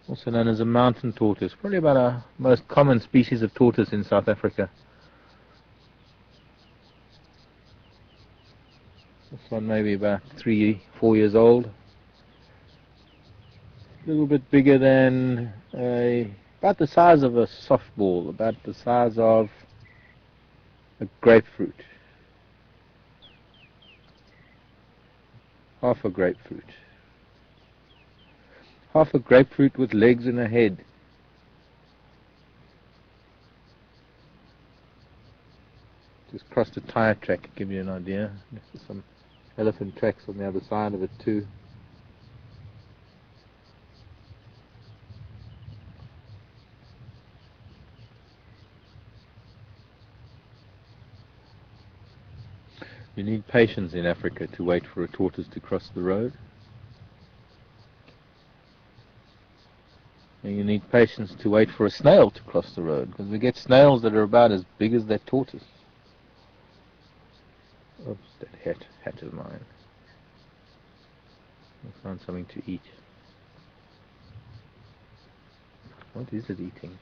also known as a mountain tortoise, probably about a most common species of tortoise in South Africa. This one may be about 3-4 years old. A little bit bigger than about the size of a softball, about the size of a grapefruit. Half a grapefruit. Half a grapefruit with legs and a head. Just crossed a tire track to give you an idea. There's some elephant tracks on the other side of it too. You need patience in Africa to wait for a tortoise to cross the road. And you need patience to wait for a snail to cross the road, because we get snails that are about as big as that tortoise. Oops, that hat of mine. I found something to eat. What is it eating?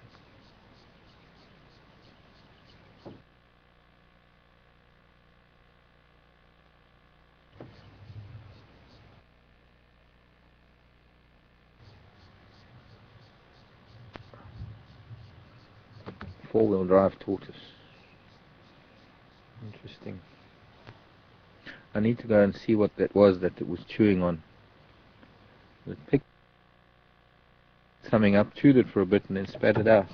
Four-wheel drive tortoise. Interesting. I need to go and see what that was that it was chewing on. It picked something up, chewed it for a bit, and then spat it out.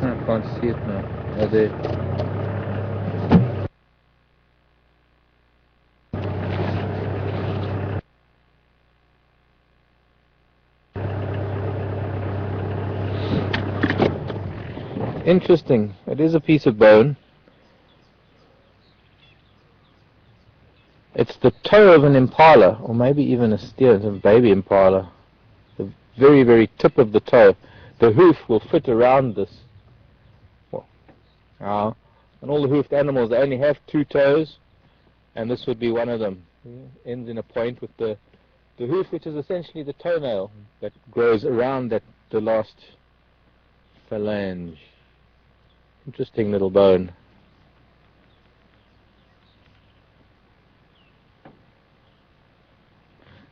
I can't see it now. Oh, there. Interesting. It is a piece of bone. It's the toe of an impala, or maybe even a steer, a baby impala. The very, very tip of the toe. The hoof will fit around this. Well, and all the hoofed animals, they only have 2 toes, and this would be one of them. Ends in a point with the hoof, which is essentially the toenail that grows around the last phalange. Interesting little bone.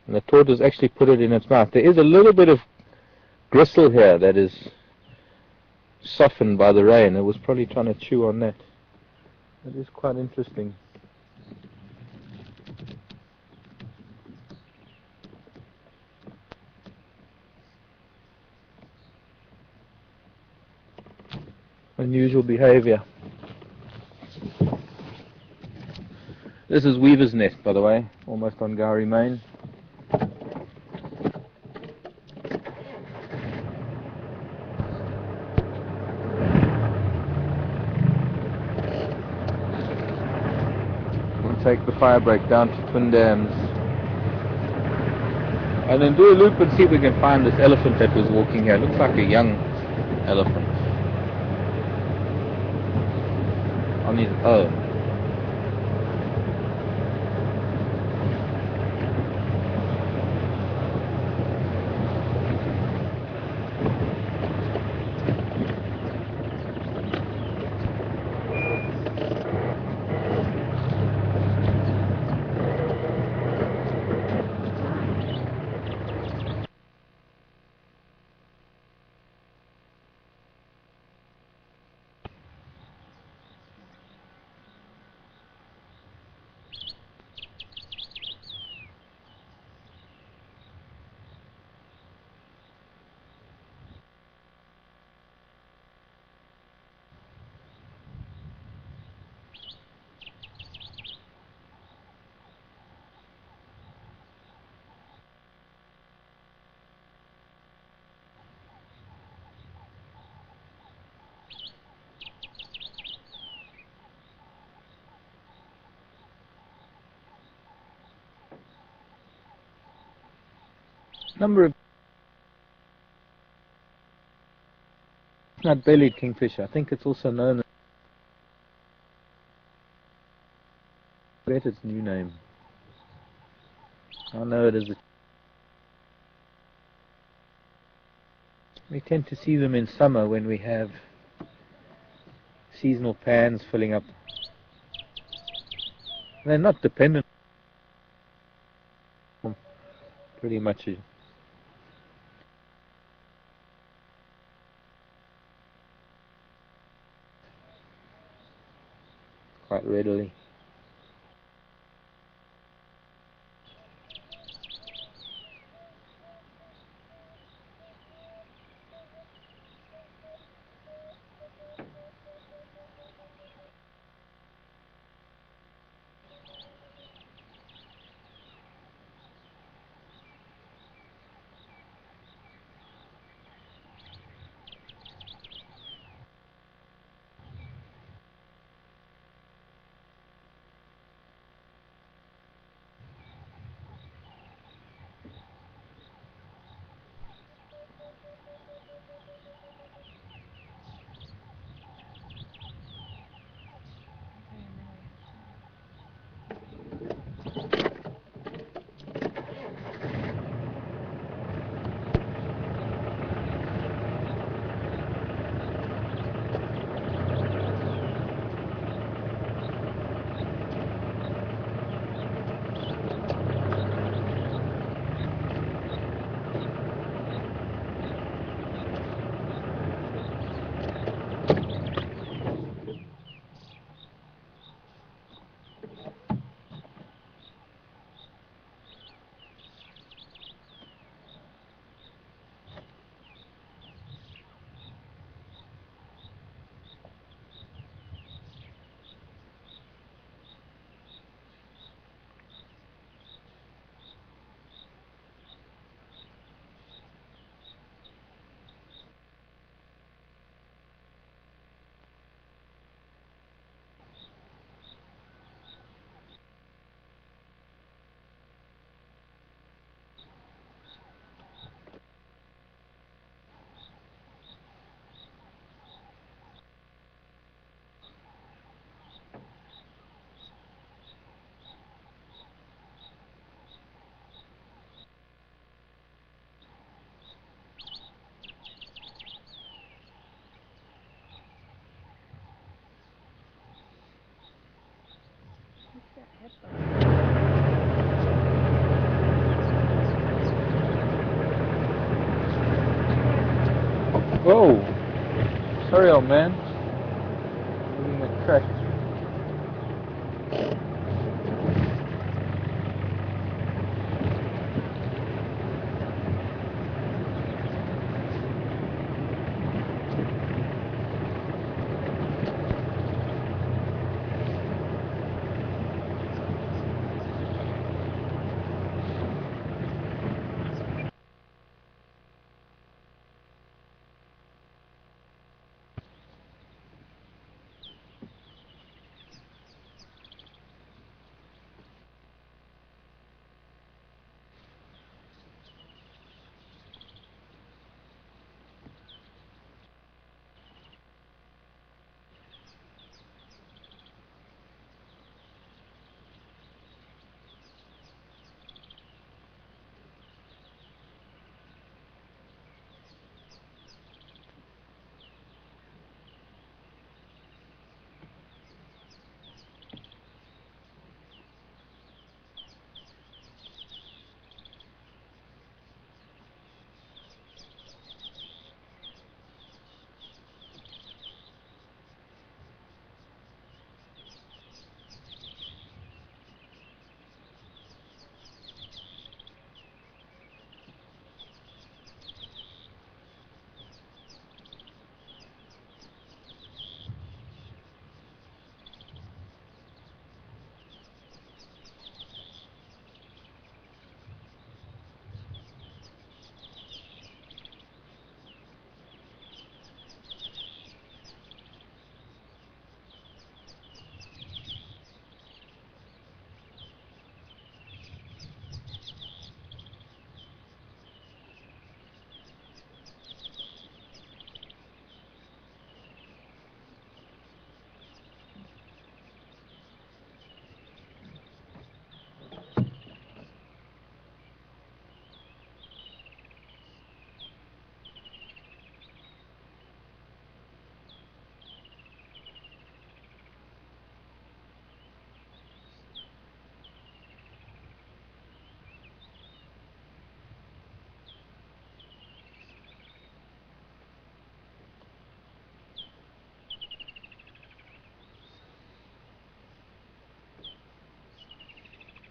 And the tortoise actually put it in its mouth. There is a little bit of gristle here that is softened by the rain. It was probably trying to chew on that. It is quite interesting. Unusual behavior. This is Weaver's Nest, by the way, almost on Gowrie Main. We'll take the fire break down to Twin Dams. And then do a loop and see if we can find this elephant that was walking here. It looks like a young elephant. On his own. Number of nut-bellied kingfisher. I think it's also known as, I forget its new name. I know it is. We tend to see them in summer when we have seasonal pans filling up. They're not dependent on pretty much quite readily. Whoa! Sorry, old man. Moving a track.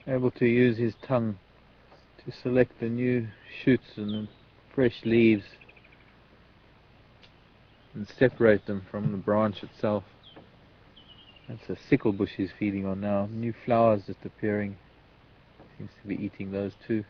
able to use his tongue to select the new shoots and the fresh leaves and separate them from the branch itself. That's a sickle bush he's feeding on now. New flowers just appearing. Seems to be eating those too.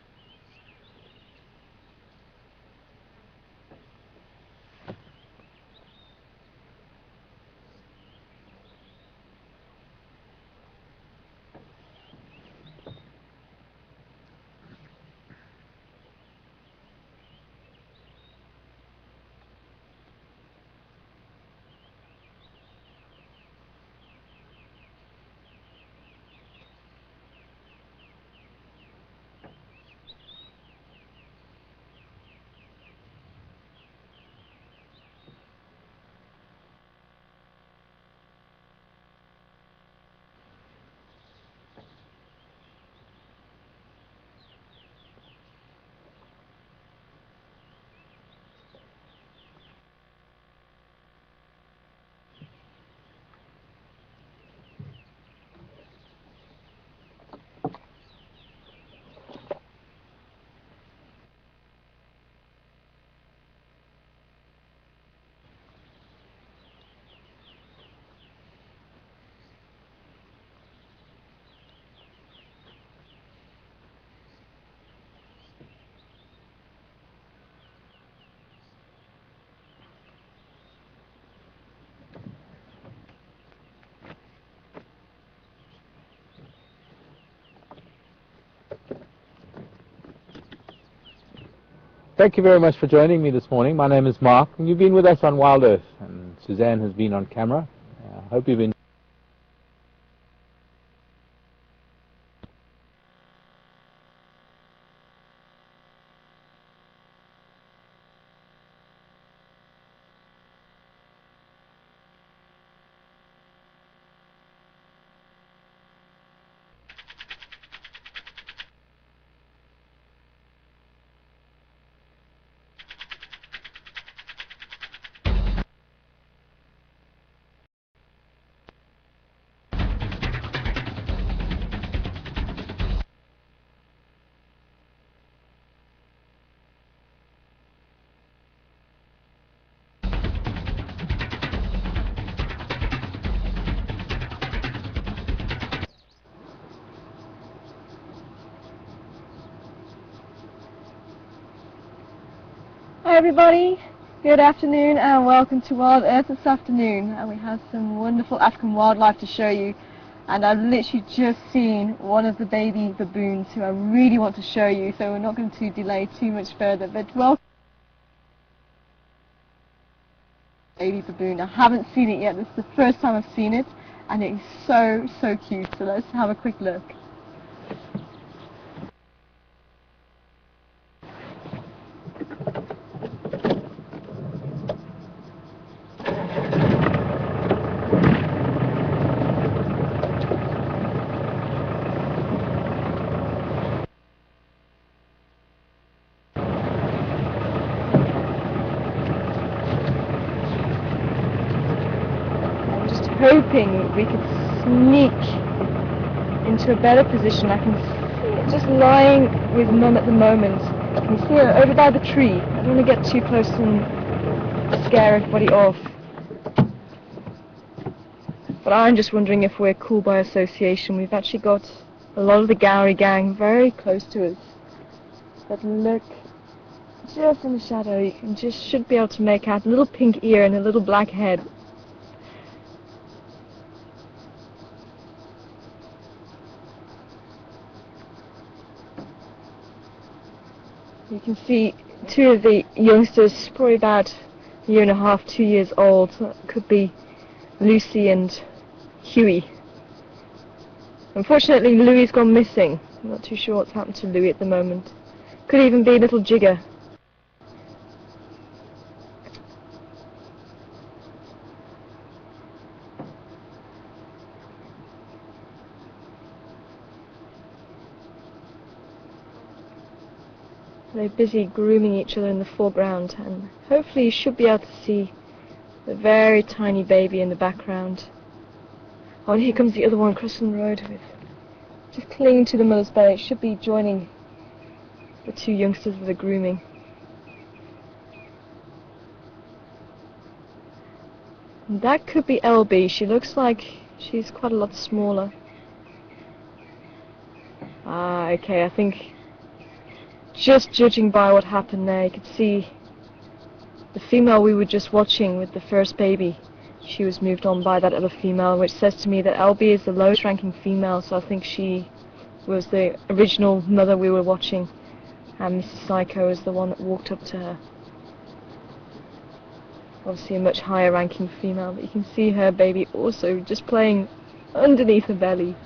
Thank you very much for joining me this morning. My name is Mark, and you've been with us on Wild Earth, and Suzanne has been on camera. I hope you've been. Hi everybody, good afternoon and welcome to Wild Earth this afternoon, and we have some wonderful African wildlife to show you, and I've literally just seen one of the baby baboons who I really want to show you, so we're not going to delay too much further, but welcome baby baboon. I haven't seen it yet, this is the first time I've seen it, and it is so cute, so let's have a quick look. Hoping we could sneak into a better position. I can see it just lying with Mum at the moment. Can you see her over by the tree? I don't want to get too close and scare everybody off. But I'm just wondering if we're cool by association. We've actually got a lot of the Gowrie gang very close to us. But look, just in the shadow, you can should be able to make out a little pink ear and a little black head. You can see two of the youngsters, probably about a year and a half, 2 years old. That could be Lucy and Huey. Unfortunately, Louie's gone missing. I'm not too sure what's happened to Louie at the moment. Could even be little Jigger. They're busy grooming each other in the foreground, and hopefully you should be able to see the very tiny baby in the background. Oh, and here comes the other one crossing the road with just clinging to the mother's belly. It should be joining the two youngsters that are grooming. And that could be LB. She looks like she's quite a lot smaller. Ah, okay, I think just judging by what happened there, you could see the female we were just watching with the first baby. She was moved on by that other female, which says to me that LB is the lowest ranking female, so I think she was the original mother we were watching, and Mrs. Psycho is the one that walked up to her. Obviously a much higher ranking female, but you can see her baby also just playing underneath her belly.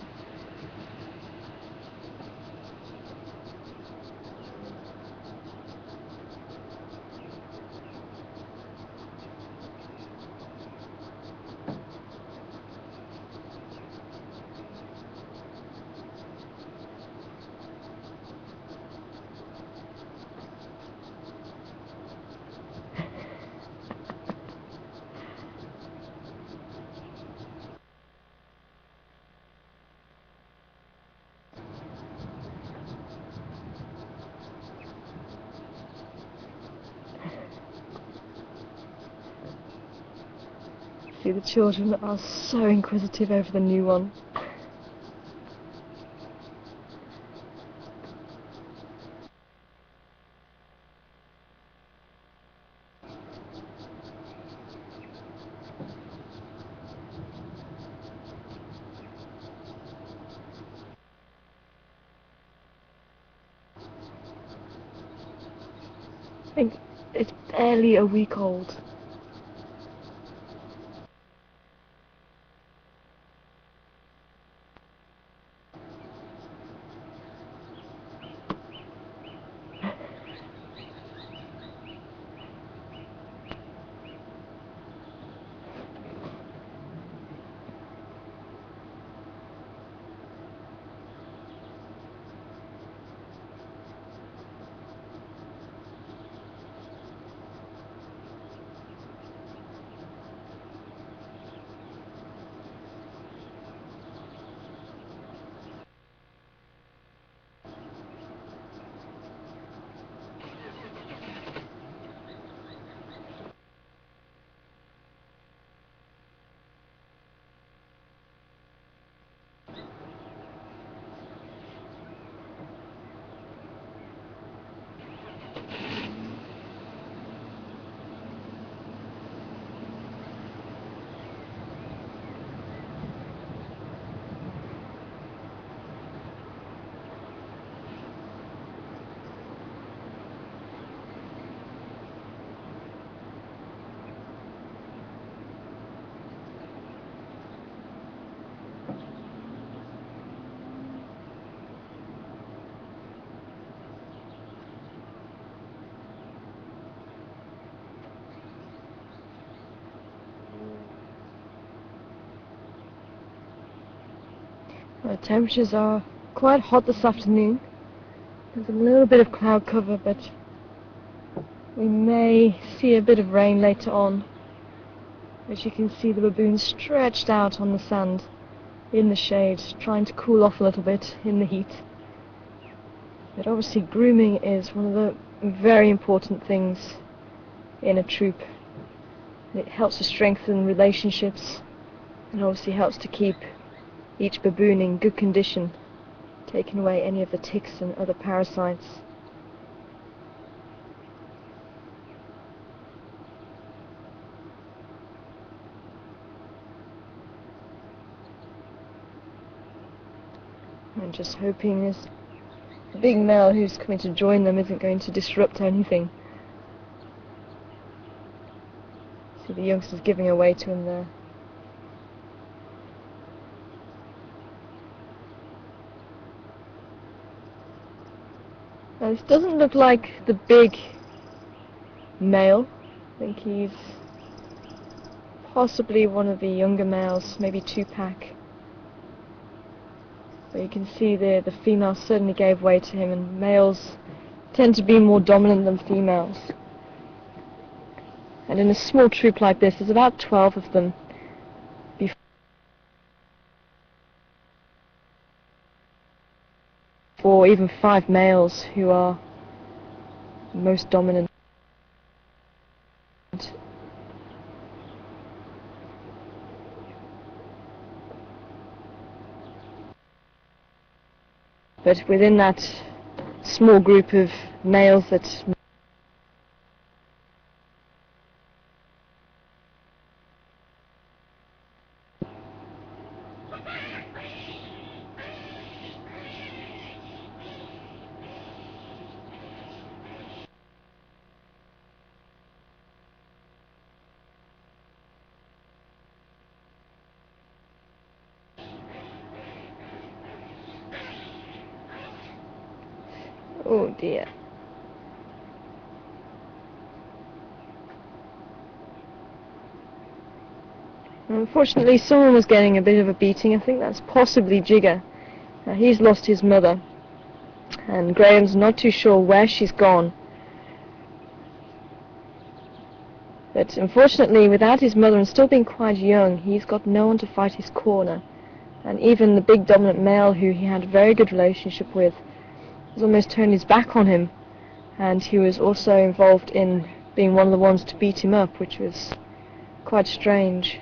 See, the children are so inquisitive over the new one. I think it's barely a week old. The temperatures are quite hot this afternoon. There's a little bit of cloud cover, but we may see a bit of rain later on. As you can see, the baboons stretched out on the sand in the shade, trying to cool off a little bit in the heat. But obviously grooming is one of the very important things in a troop. It helps to strengthen relationships, and obviously helps to keep each baboon in good condition, taking away any of the ticks and other parasites. I'm just hoping this big male who's coming to join them isn't going to disrupt anything. See the youngsters giving away to him there. Now, this doesn't look like the big male. I think he's possibly one of the younger males, maybe two-pack. But you can see the female certainly gave way to him, and males tend to be more dominant than females. And in a small troop like this, there's about 12 of them. or even 5 males who are most dominant. But within that small group of males that oh dear. Unfortunately, someone was getting a bit of a beating. I think that's possibly Jigger. He's lost his mother, and Graham's not too sure where she's gone. But unfortunately, without his mother and still being quite young, he's got no one to fight his corner. And even the big dominant male who he had a very good relationship with has almost turned his back on him. And he was also involved in being one of the ones to beat him up, which was quite strange.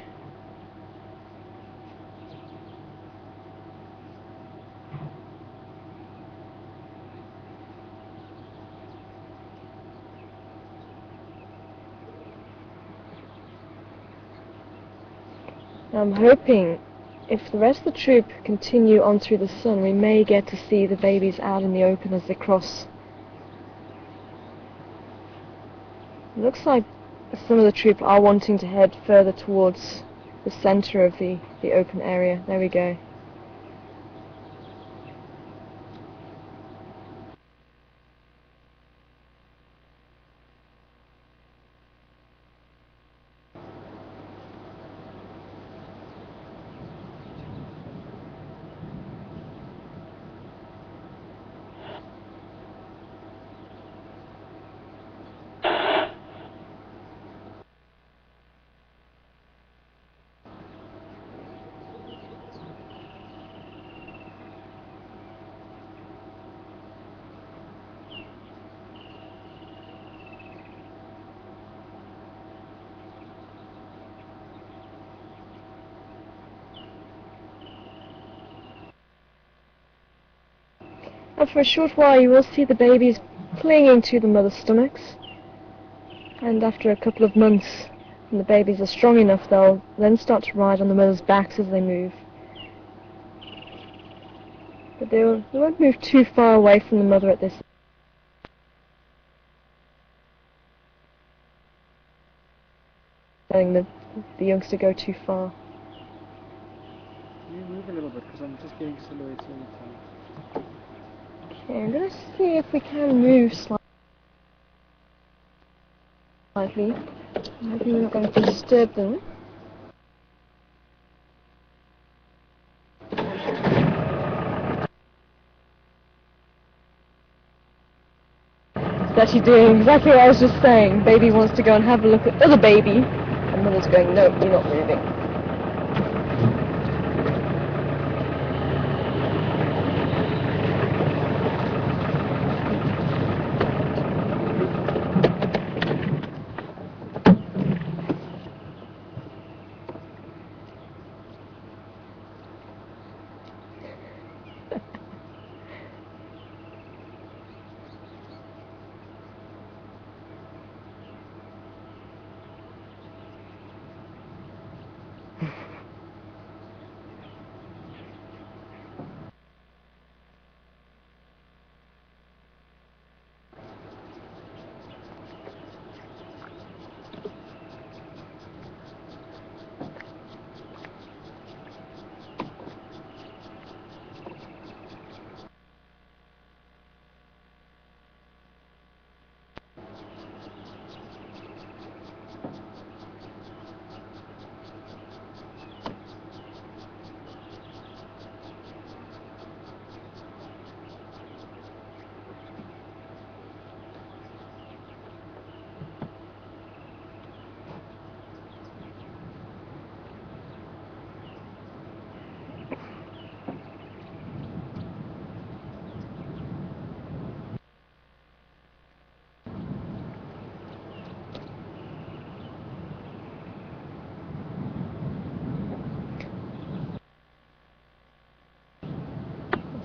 I'm hoping if the rest of the troop continue on through the sun, we may get to see the babies out in the open as they cross. It looks like some of the troop are wanting to head further towards the center of the open area. There we go. And for a short while you will see the babies clinging to the mother's stomachs, and after a couple of months, when the babies are strong enough, they'll then start to ride on the mother's backs as they move. But they won't move too far away from the mother at this. Letting the youngster go too far. You move a little bit because I'm just getting silhouettes all the time. Okay, I'm going to see if we can move slightly. Maybe we're not going to disturb them. It's actually doing exactly what I was just saying. Baby wants to go and have a look at other baby, and mother's going, no, you're not moving.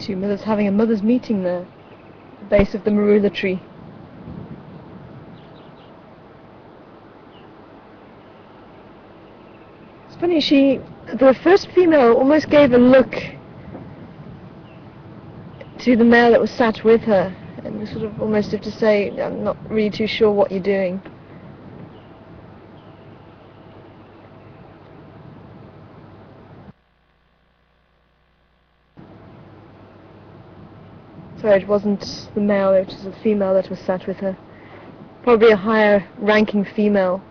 two mothers having a mother's meeting there at the base of the marula tree. It's funny, the first female almost gave a look to the male that was sat with her, and was sort of almost as if to say, I'm not really too sure what you're doing. Sorry, it wasn't the male, it was the female that was sat with her. Probably a higher ranking female.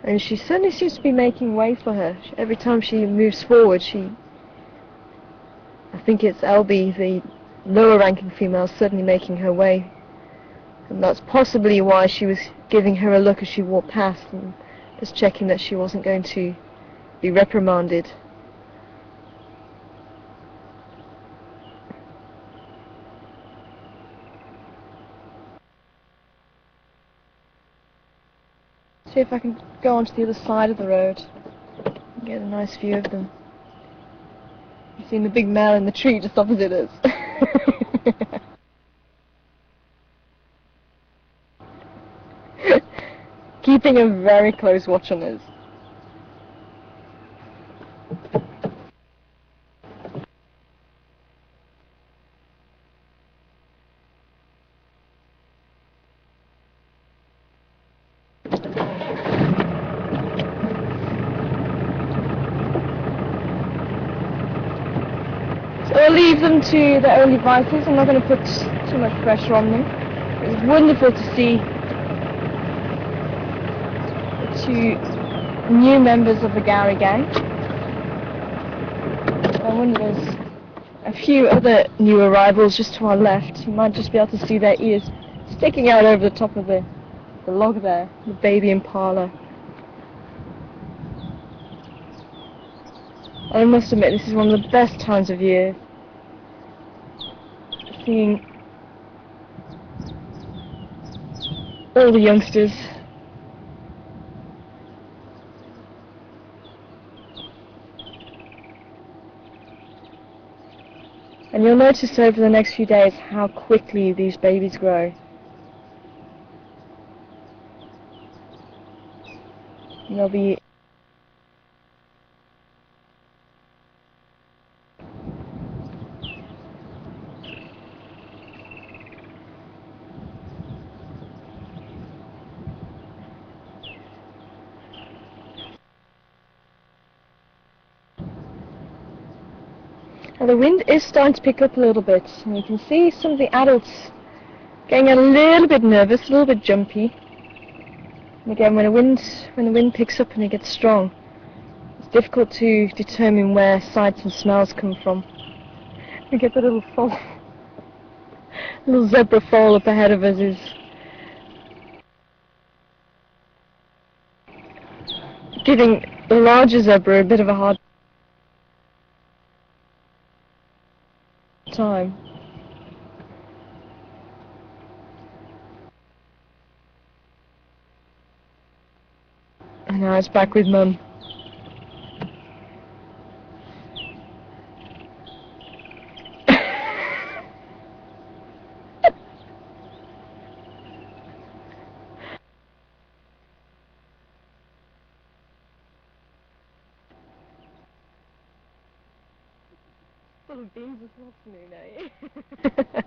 And she certainly seems to be making way for her. Every time she moves forward, I think it's Elby, the lower ranking female, certainly making her way. And that's possibly why she was giving her a look as she walked past and just checking that she wasn't going to be reprimanded. See if I can go onto the other side of the road and get a nice view of them. You've seen the big male in the tree just opposite us. Keeping a very close watch on us. So I'll leave them to their own devices. I'm not going to put too much pressure on them. It's wonderful to see the two new members of the Gowrie gang. I wonder there's a few other new arrivals just to our left. You might just be able to see their ears sticking out over the top of the log there, the baby impala. I must admit, this is one of the best times of year. Seeing all the youngsters. And you'll notice over the next few days how quickly these babies grow. And they'll be now the wind is starting to pick up a little bit, and you can see some of the adults getting a little bit nervous, a little bit jumpy. And again, when the wind picks up and it gets strong, it's difficult to determine where sights and smells come from. We get the little foal, little zebra foal up ahead of us is giving the larger zebra a bit of a hard time. And now it's back with Mum. Full of beans this afternoon, eh?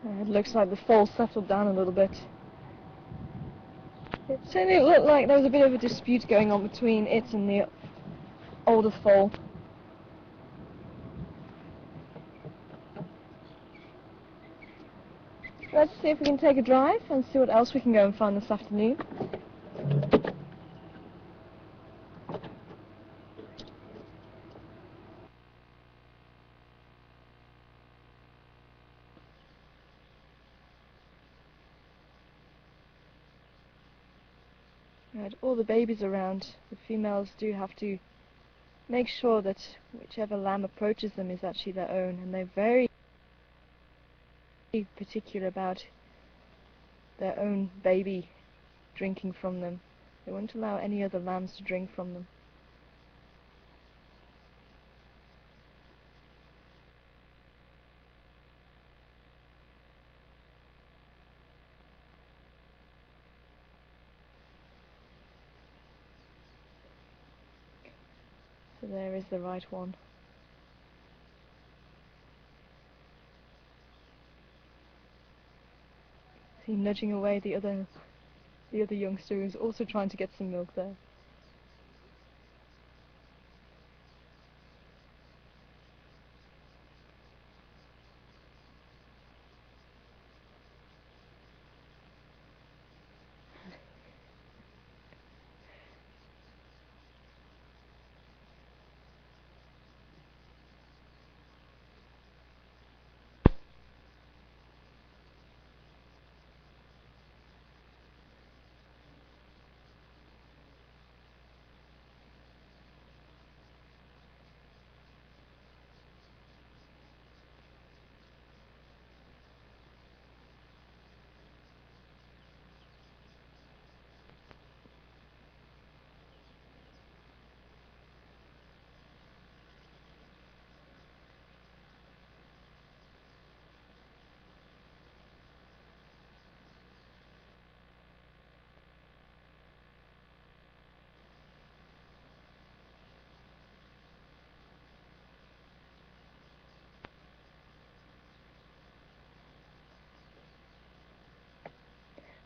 It looks like the foal settled down a little bit. It certainly looked like there was a bit of a dispute going on between it and the older foal. Let's see if we can take a drive and see what else we can go and find this afternoon. Right, all the babies around, the females do have to make sure that whichever lamb approaches them is actually their own, and they're very particular about their own baby drinking from them. They won't allow any other lambs to drink from them. So there is the right one. See, nudging away the other youngster who's also trying to get some milk there.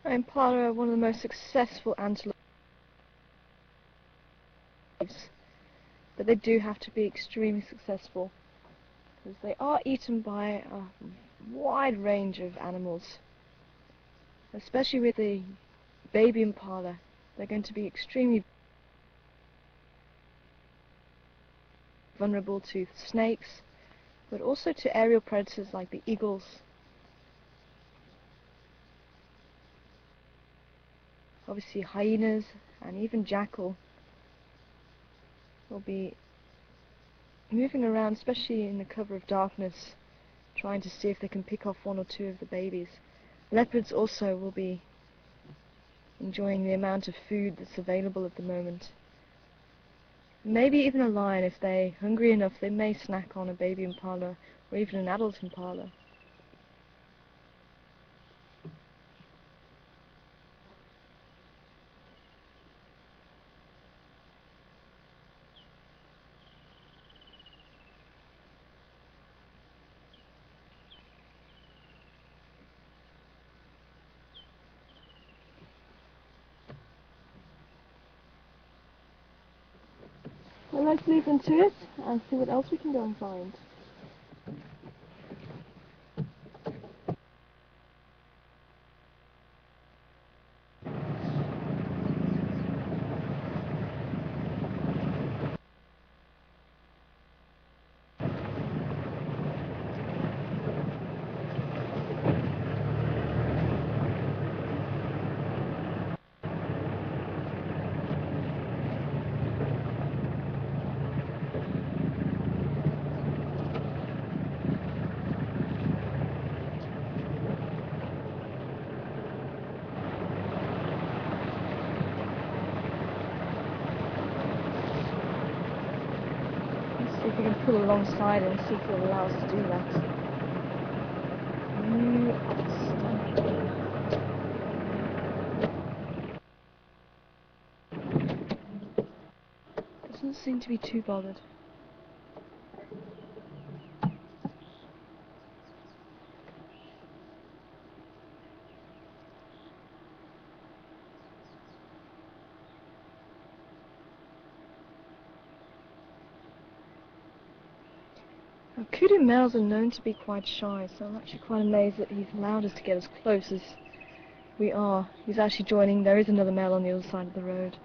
Impala are one of the most successful antelopes, but they do have to be extremely successful because they are eaten by a wide range of animals, especially with the baby impala. They're going to be extremely vulnerable to snakes, but also to aerial predators like the eagles. Obviously hyenas and even jackal will be moving around, especially in the cover of darkness, trying to see if they can pick off one or two of the babies. Leopards also will be enjoying the amount of food that's available at the moment. Maybe even a lion, if they're hungry enough, they may snack on a baby impala or even an adult impala. Well, let's leave them to it and see what else we can go and find. See if we can pull alongside and see if it'll allow us to do that. Doesn't seem to be too bothered. Kudu males are known to be quite shy, so I'm actually quite amazed that he's allowed us to get as close as we are. He's actually joining. There is another male on the other side of the road.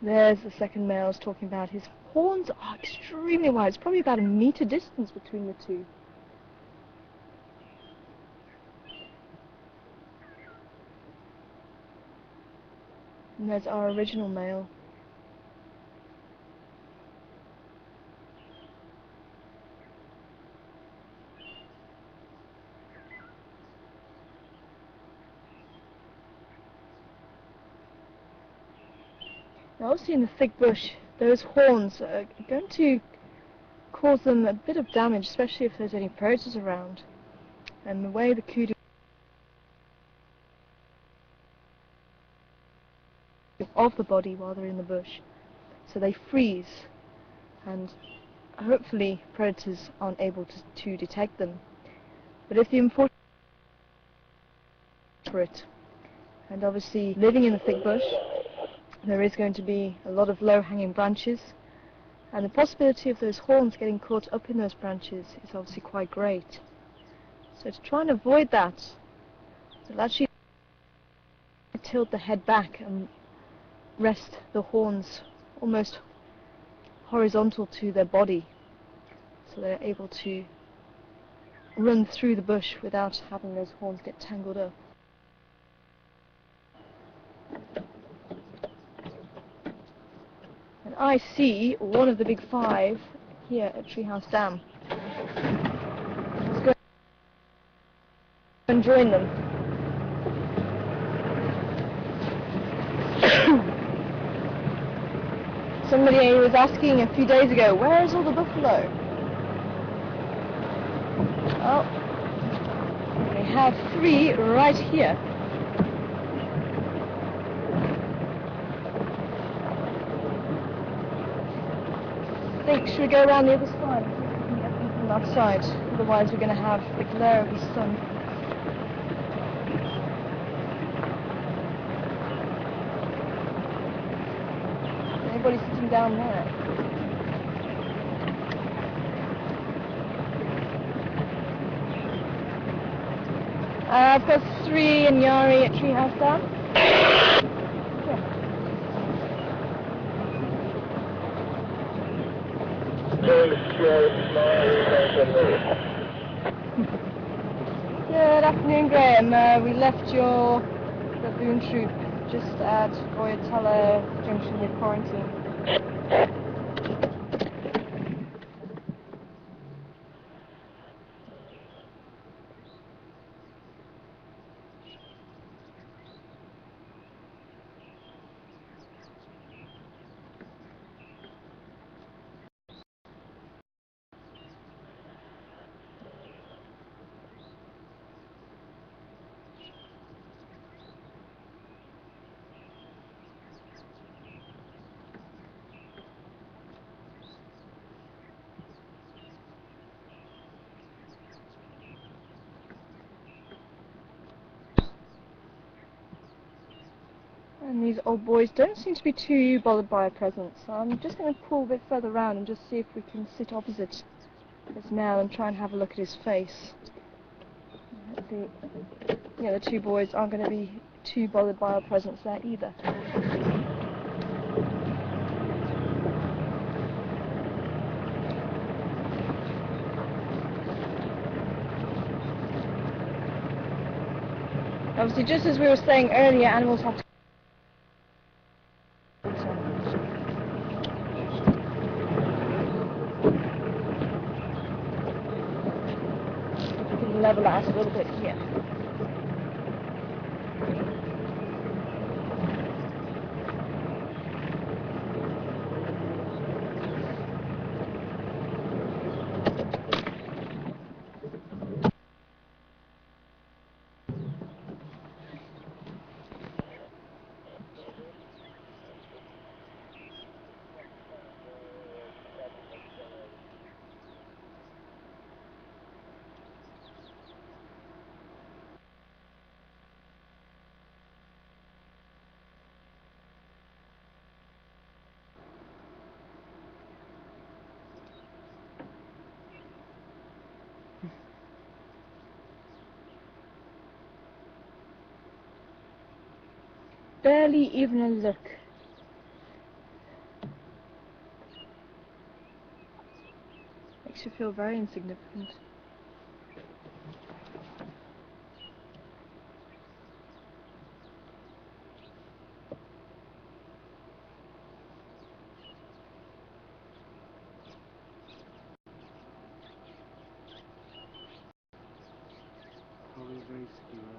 There's the second male I was talking about. His horns are extremely wide. It's probably about a meter distance between the two. And there's our original male. Now obviously in the thick bush, those horns are going to cause them a bit of damage, especially if there's any predators around. And the way the kudu of the body while they're in the bush, so they freeze, and hopefully predators aren't able to detect them. But if the important for it, and obviously living in the thick bush, there is going to be a lot of low-hanging branches, and the possibility of those horns getting caught up in those branches is obviously quite great. So to try and avoid that, they'll actually tilt the head back and rest the horns almost horizontal to their body, so they're able to run through the bush without having those horns get tangled up. And I see one of the big five here at Treehouse Dam. Let's go and join them. Somebody was asking a few days ago, where is all the buffalo? Well, we have three right here. I think should we go around the other side and see if we can get them from that side? Otherwise we're going to have the glare of the sun. Everybody's sitting down there. I've got Sri and Yari at Treehouse Dam. Good afternoon, Graham. We left your baboon troop just at Oyatella Junction with quarantine. And these old boys don't seem to be too bothered by our presence, so I'm just going to pull a bit further around and just see if we can sit opposite this male and try and have a look at his face. The two boys aren't going to be too bothered by our presence there either. Obviously, just as we were saying earlier, animals have to level out a little bit here. barely even a look. Makes you feel very insignificant. Probably very similar.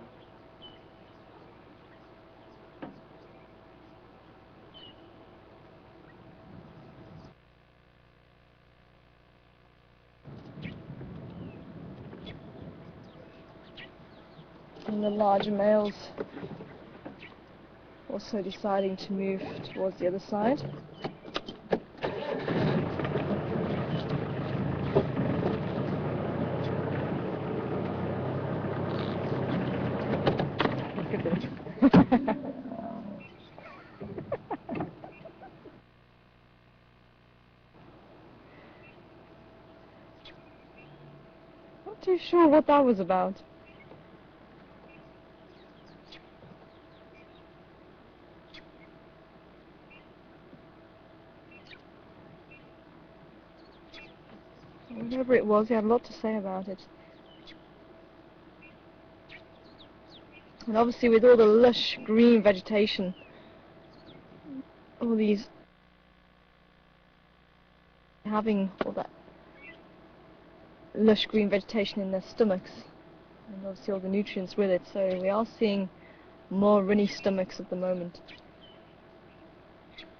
And the larger males also deciding to move towards the other side. Look at this. Not too sure what that was about. Whatever it was, he had a lot to say about it. And obviously with all the lush green vegetation, all these having all that lush green vegetation in their stomachs, and obviously all the nutrients with it, so we are seeing more runny stomachs at the moment,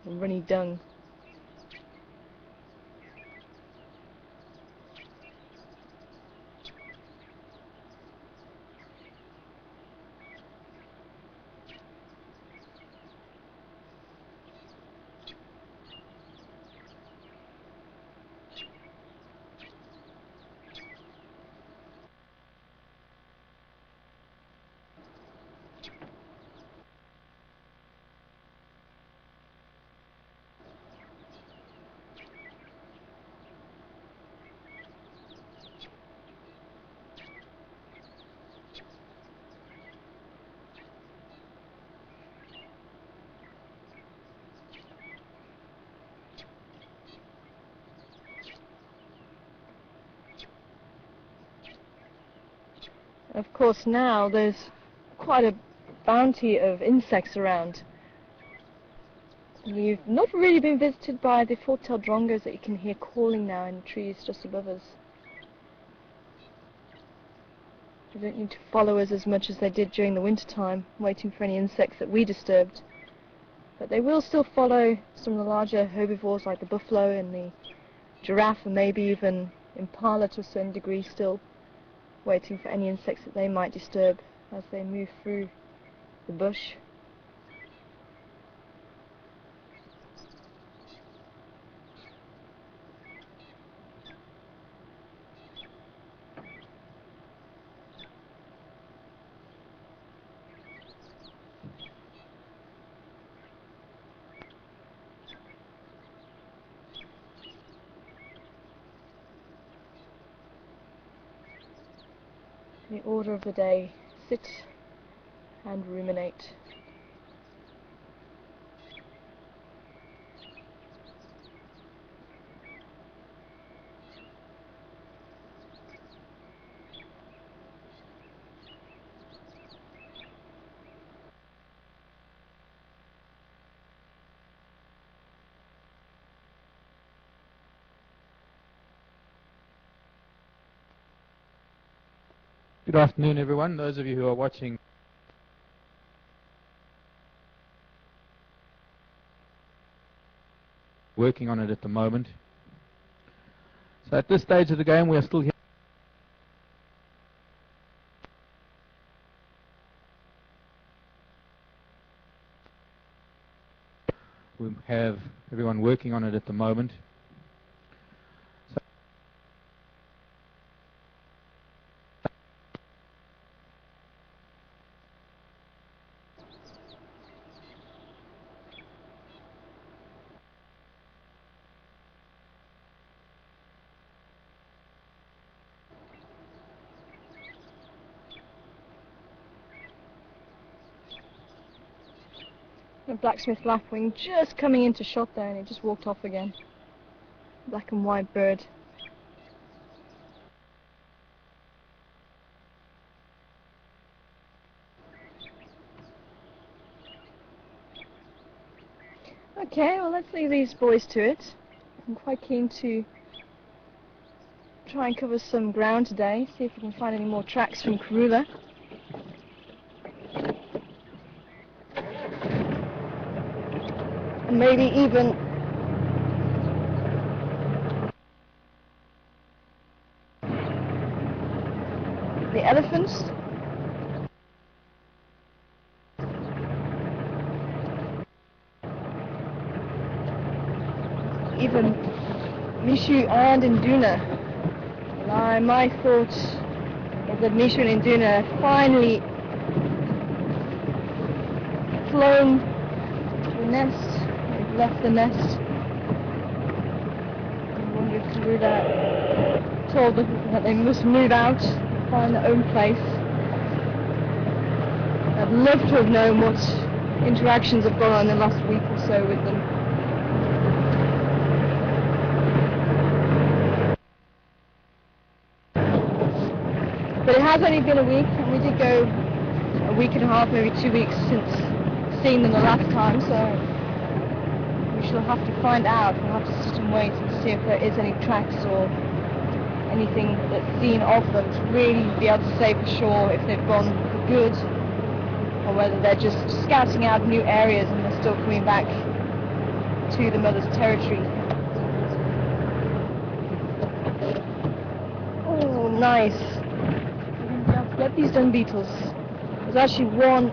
and runny dung. Of course now there's quite a bounty of insects around. We've not really been visited by the fork-tailed drongos that you can hear calling now in the trees just above us. They don't need to follow us as much as they did during the winter time, waiting for any insects that we disturbed. But they will still follow some of the larger herbivores like the buffalo and the giraffe, and maybe even impala to a certain degree, still waiting for any insects that they might disturb as they move through the bush. The order of the day: sit and ruminate. Good afternoon, everyone. Those of you who are watching, working on it at the moment. So at this stage of the game, we are still here. We have everyone working on it at the moment. A blacksmith lapwing just coming into shot there, and it just walked off again. Black and white bird. Okay, well, let's leave these boys to it. I'm quite keen to try and cover some ground today, see if we can find any more tracks from Karula. And maybe even the elephants. Even Mishu and Induna. My thought is that Mishu and Induna have finally flown to the nest. They've left the nest. I wonder if Karula told them that they must move out and find their own place. I'd love to have known what interactions have gone on in the last week or so with them. But it has only been a week, and we did go a week and a half, maybe 2 weeks since seeing them the last time, so we shall have to find out. We'll have to sit and wait and see if there is any tracks or anything that's seen of them to really be able to say for sure if they've gone for good or whether they're just scouting out new areas and they're still coming back to the mother's territory. Oh, nice. Get these dung beetles. There's actually one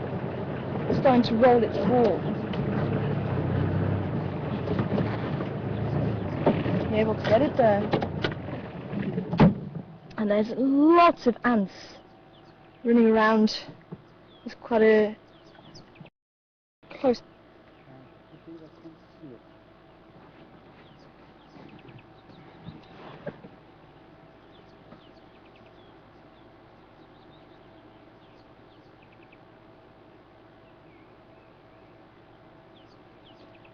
starting to roll its ball. Be able to get it there. And there's lots of ants running around. There's quite a close.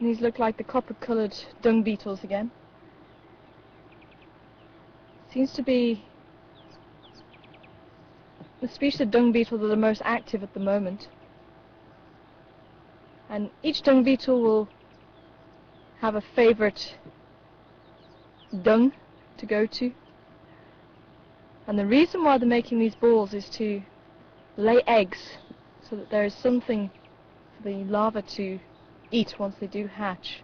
And these look like the copper-coloured dung beetles again. Seems to be the species of dung beetle that are most active at the moment. And each dung beetle will have a favourite dung to go to. And the reason why they're making these balls is to lay eggs so that there is something for the larvae to eat once they do hatch.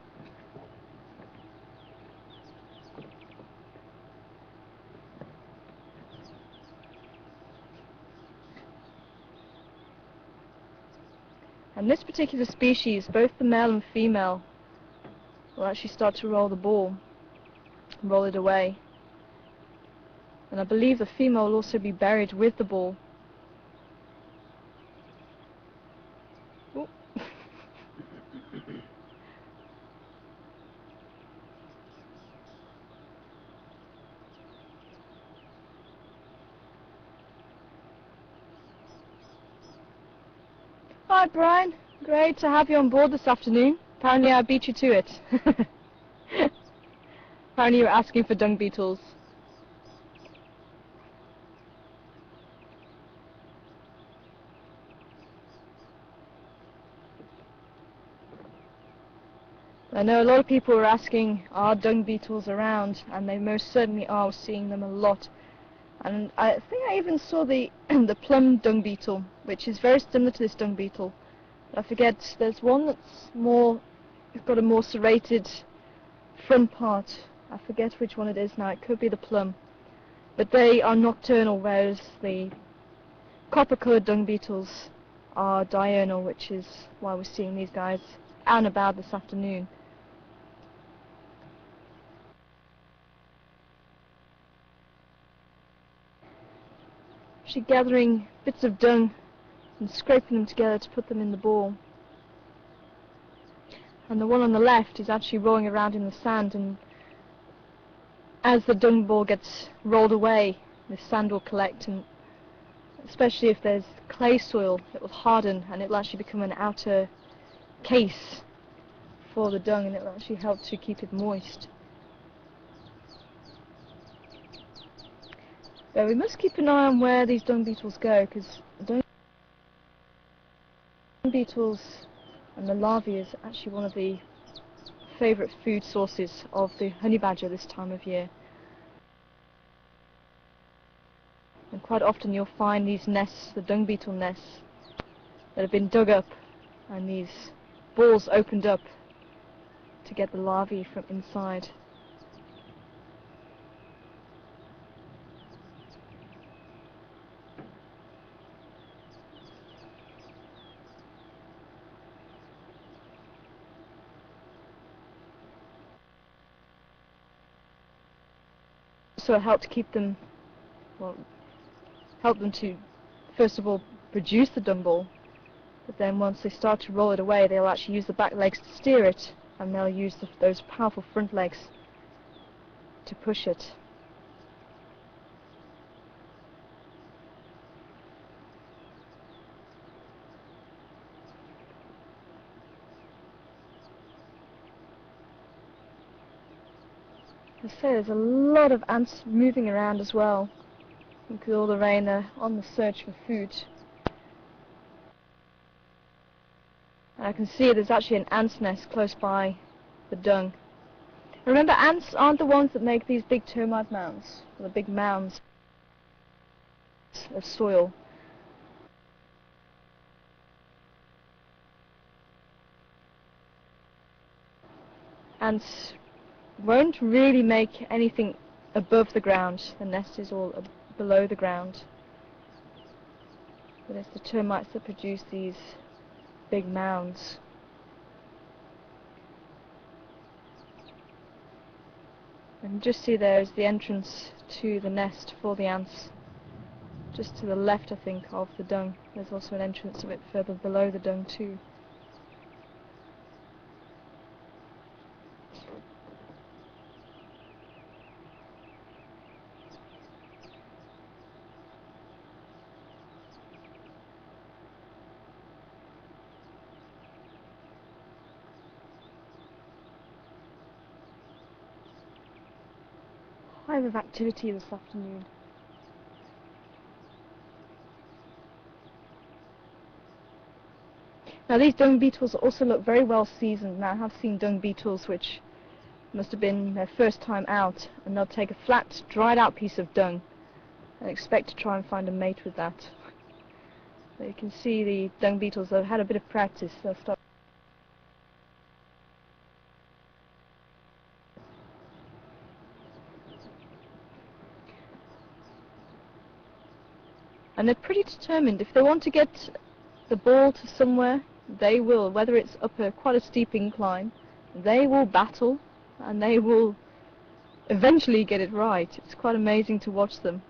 And this particular species, both the male and female will actually start to roll the ball, roll it away. And I believe the female will also be buried with the ball. Ooh. Hi Brian, great to have you on board this afternoon. Apparently I beat you to it. Apparently you were asking for dung beetles. I know a lot of people are asking, are dung beetles around? And they most certainly are. We're seeing them a lot. And I think I even saw the the plum dung beetle, which is very similar to this dung beetle. I forget, there's one that's more, it's got a more serrated front part. I forget which one it is now. It could be the plum. But they are nocturnal, whereas the copper-coloured dung beetles are diurnal, which is why we're seeing these guys out and about this afternoon. Actually gathering bits of dung and scraping them together to put them in the ball. And the one on the left is actually rolling around in the sand, and as the dung ball gets rolled away, the sand will collect, and especially if there's clay soil, it will harden and it will actually become an outer case for the dung, and it will actually help to keep it moist. But we must keep an eye on where these dung beetles go, because dung beetles and the larvae is actually one of the favourite food sources of the honey badger this time of year. And quite often you'll find these nests, the dung beetle nests, that have been dug up and these balls opened up to get the larvae from inside. So it helped to keep them, well, help them to first of all produce the dung ball, but then once they start to roll it away, they'll actually use the back legs to steer it, and they'll use those powerful front legs to push it. As I say, there's a lot of ants moving around as well. With all the rain, they're on the search for food. And I can see there's actually an ant's nest close by the dung. Remember, ants aren't the ones that make these big termite mounds, or the big mounds of soil. Ants won't really make anything above the ground. The nest is all below the ground. But it's the termites that produce these big mounds. And just see there is the entrance to the nest for the ants. Just to the left, I think, of the dung. There's also an entrance a bit further below the dung too. Hive of activity this afternoon. Now these dung beetles also look very well seasoned. Now I have seen dung beetles which must have been their first time out, and they'll take a flat, dried out piece of dung and expect to try and find a mate with that. So you can see the dung beetles have had a bit of practice. They'll start. And they're pretty determined. If they want to get the ball to somewhere, they will. Whether it's up quite a steep incline, they will battle, and they will eventually get it right. It's quite amazing to watch them.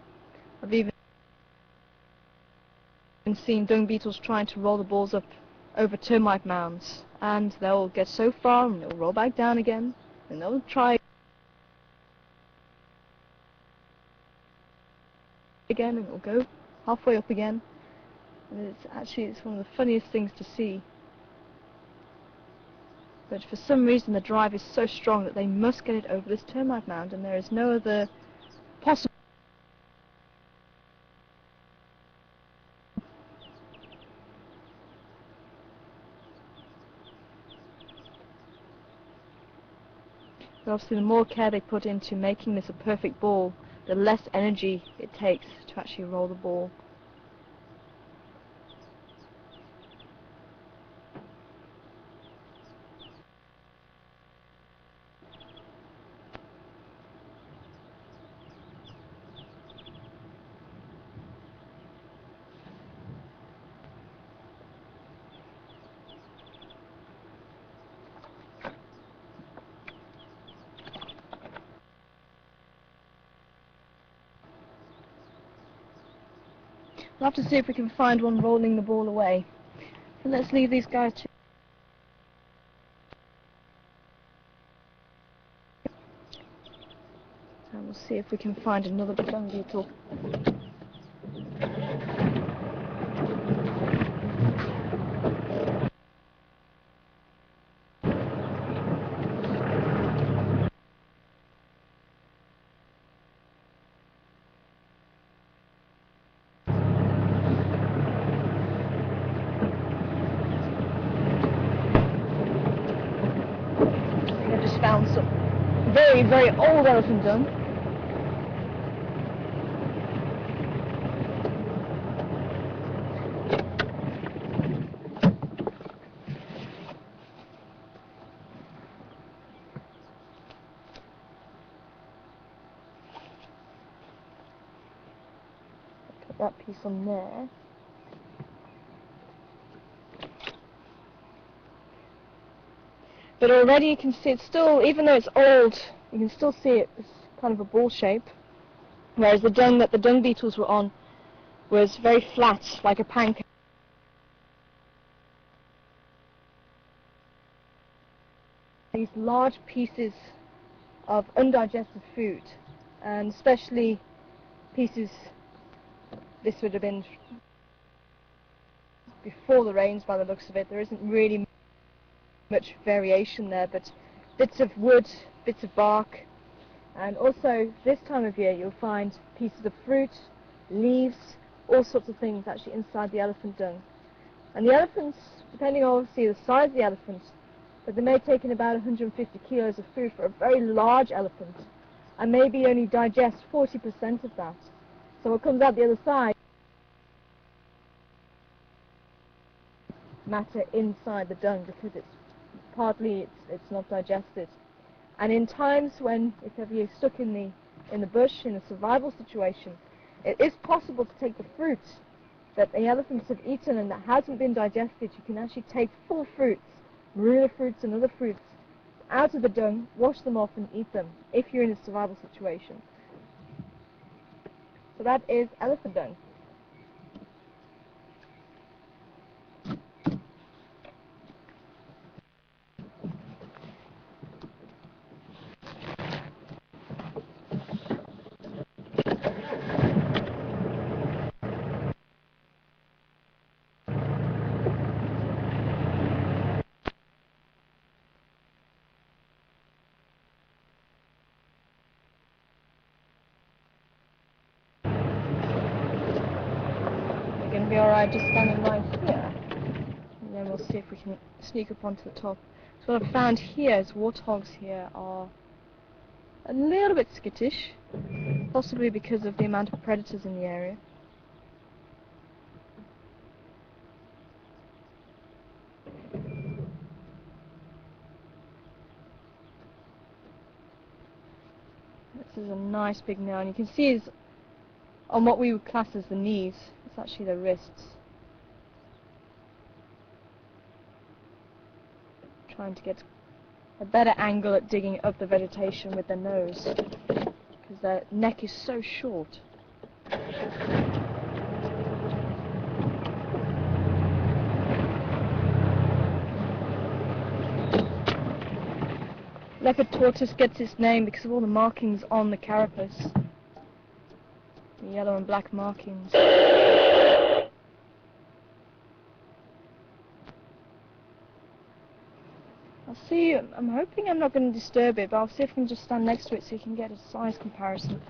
I've even seen dung beetles trying to roll the balls up over termite mounds, and they'll get so far and they'll roll back down again, and they'll try again, and they'll go halfway up again. And it's one of the funniest things to see. But for some reason the drive is so strong that they must get it over this termite mound, and there is no other possible. But obviously the more care they put into making this a perfect ball, the less energy it takes to actually roll the ball. We'll have to see if we can find one rolling the ball away. So let's leave these guys to. And we'll see if we can find another dung beetle. very old elephant dung. Put that piece on there. But already you can see it's still, even though it's old, you can still see it's kind of a ball shape. Whereas the dung that the dung beetles were on was very flat, like a pancake. These large pieces of undigested food, and especially pieces, this would have been before the rains by the looks of it. There isn't really much variation there, but bits of wood, bits of bark, and also this time of year you'll find pieces of fruit, leaves, all sorts of things actually inside the elephant dung. And the elephants, depending on obviously the size of the elephant, but they may take in about 150 kilos of food for a very large elephant, and maybe only digest 40% of that. So what comes out the other side, matter inside the dung, because it's partly it's not digested. And in times when, if ever you're stuck in the bush in a survival situation, it is possible to take the fruit that the elephants have eaten and that hasn't been digested. You can actually take full fruits, marula fruits and other fruits, out of the dung, wash them off and eat them if you're in a survival situation. So that is elephant dung. Going to be alright just standing right here, and then we'll see if we can sneak up onto the top. So what I've found here is warthogs here are a little bit skittish, possibly because of the amount of predators in the area. This is a nice big nail, and you can see it's on what we would class as the knees. It's actually the wrists. Trying to get a better angle at digging up the vegetation with their nose, because their neck is so short. Leopard tortoise gets its name because of all the markings on the carapace. The yellow and black markings. I'll see, I'm hoping I'm not going to disturb it, but I'll see if I can just stand next to it so you can get a size comparison.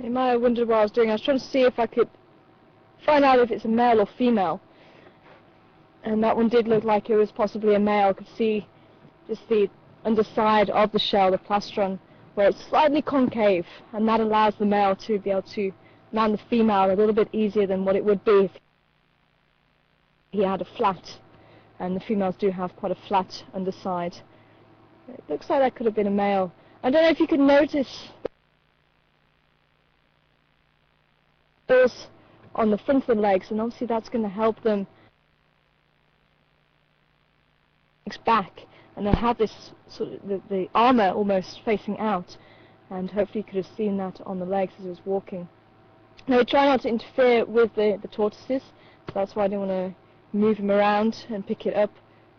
You might have wondered what I was doing. I was trying to see if I could find out if it's a male or female. And that one did look like it was possibly a male. I could see just the underside of the shell, the plastron, where it's slightly concave, and that allows the male to be able to man the female a little bit easier than what it would be if he had a flat. And the females do have quite a flat underside. It looks like that could have been a male. I don't know if you could notice on the front of the legs, and obviously that's going to help them back, and they'll have this sort of the armour almost facing out, and hopefully you could have seen that on the legs as it was walking. Now we try not to interfere with the tortoises, so that's why I don't want to move him around and pick it up,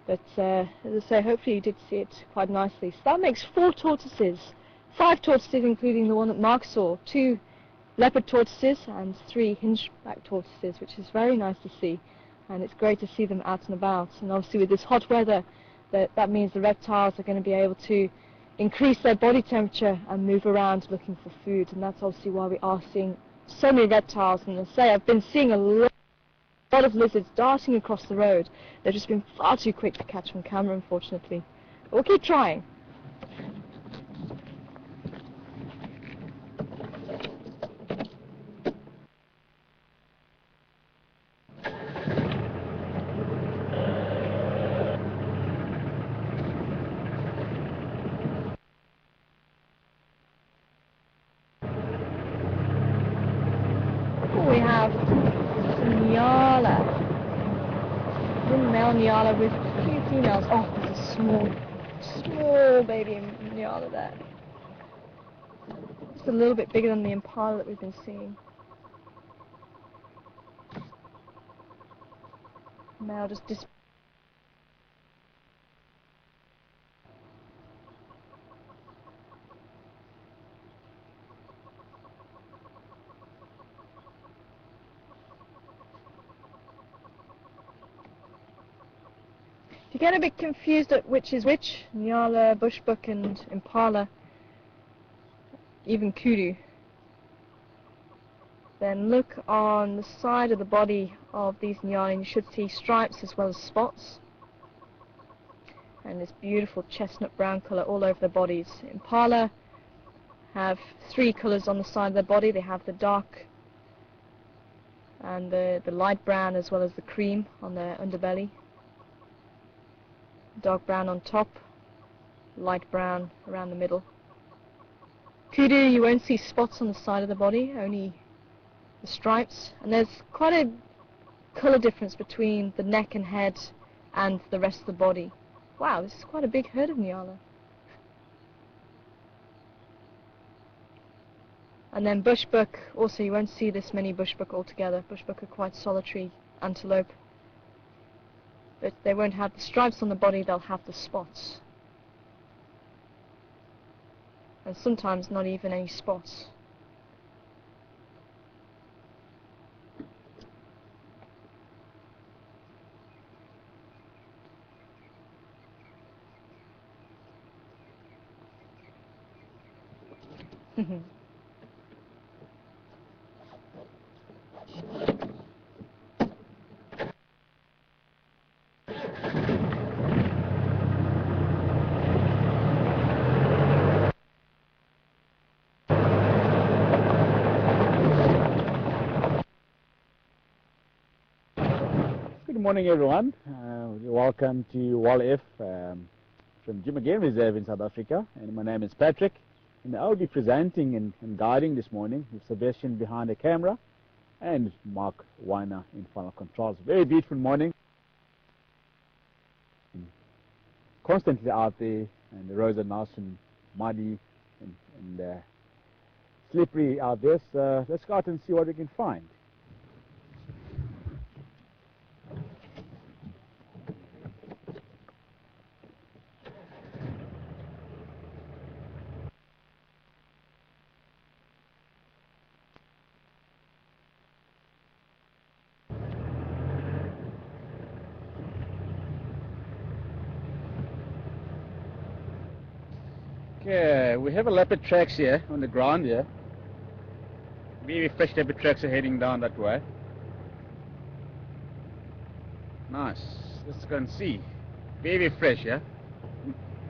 but as I say, hopefully you did see it quite nicely. So that makes 4 tortoises, 5 tortoises including the one that Mark saw, 2 leopard tortoises and 3 hingeback tortoises, which is very nice to see, and it's great to see them out and about. And obviously with this hot weather, that means the reptiles are going to be able to increase their body temperature and move around looking for food, and that's obviously why we are seeing so many reptiles. And as I say, I've been seeing a lot of lizards darting across the road. They've just been far too quick to catch on camera, unfortunately. But we'll keep trying. We have some Nyala, little male Nyala with a few females. Oh, there's a small baby Nyala there. Just a little bit bigger than the Impala that we've been seeing. Male just disappeared. If you get a bit confused at which is which, Nyala, bushbuck and Impala, even kudu, then look on the side of the body of these Nyala and you should see stripes as well as spots, and this beautiful chestnut brown colour all over their bodies. Impala have 3 colours on the side of their body. They have the dark and the light brown as well as the cream on their underbelly. Dark brown on top, light brown around the middle. Kudu, you won't see spots on the side of the body, only the stripes, and there's quite a colour difference between the neck and head and the rest of the body. Wow, this is quite a big herd of Nyala. And then bushbuck, also you won't see this many bushbuck altogether. Bushbuck are quite solitary antelope. But they won't have the stripes on the body, they'll have the spots. And sometimes not even any spots. Good morning, everyone. Welcome to Wall F from Jim Game Reserve in South Africa. And my name is Patrick, and I'll be presenting and guiding this morning with Sebastian behind the camera and Mark Weiner in final controls. Very beautiful morning. Constantly out there, and the roads are nice and muddy and slippery out there. So let's go out and see what we can find. Okay, we have a leopard tracks here on the ground here. Very fresh leopard tracks are heading down that way. Nice. Let's go and see. Very fresh, yeah?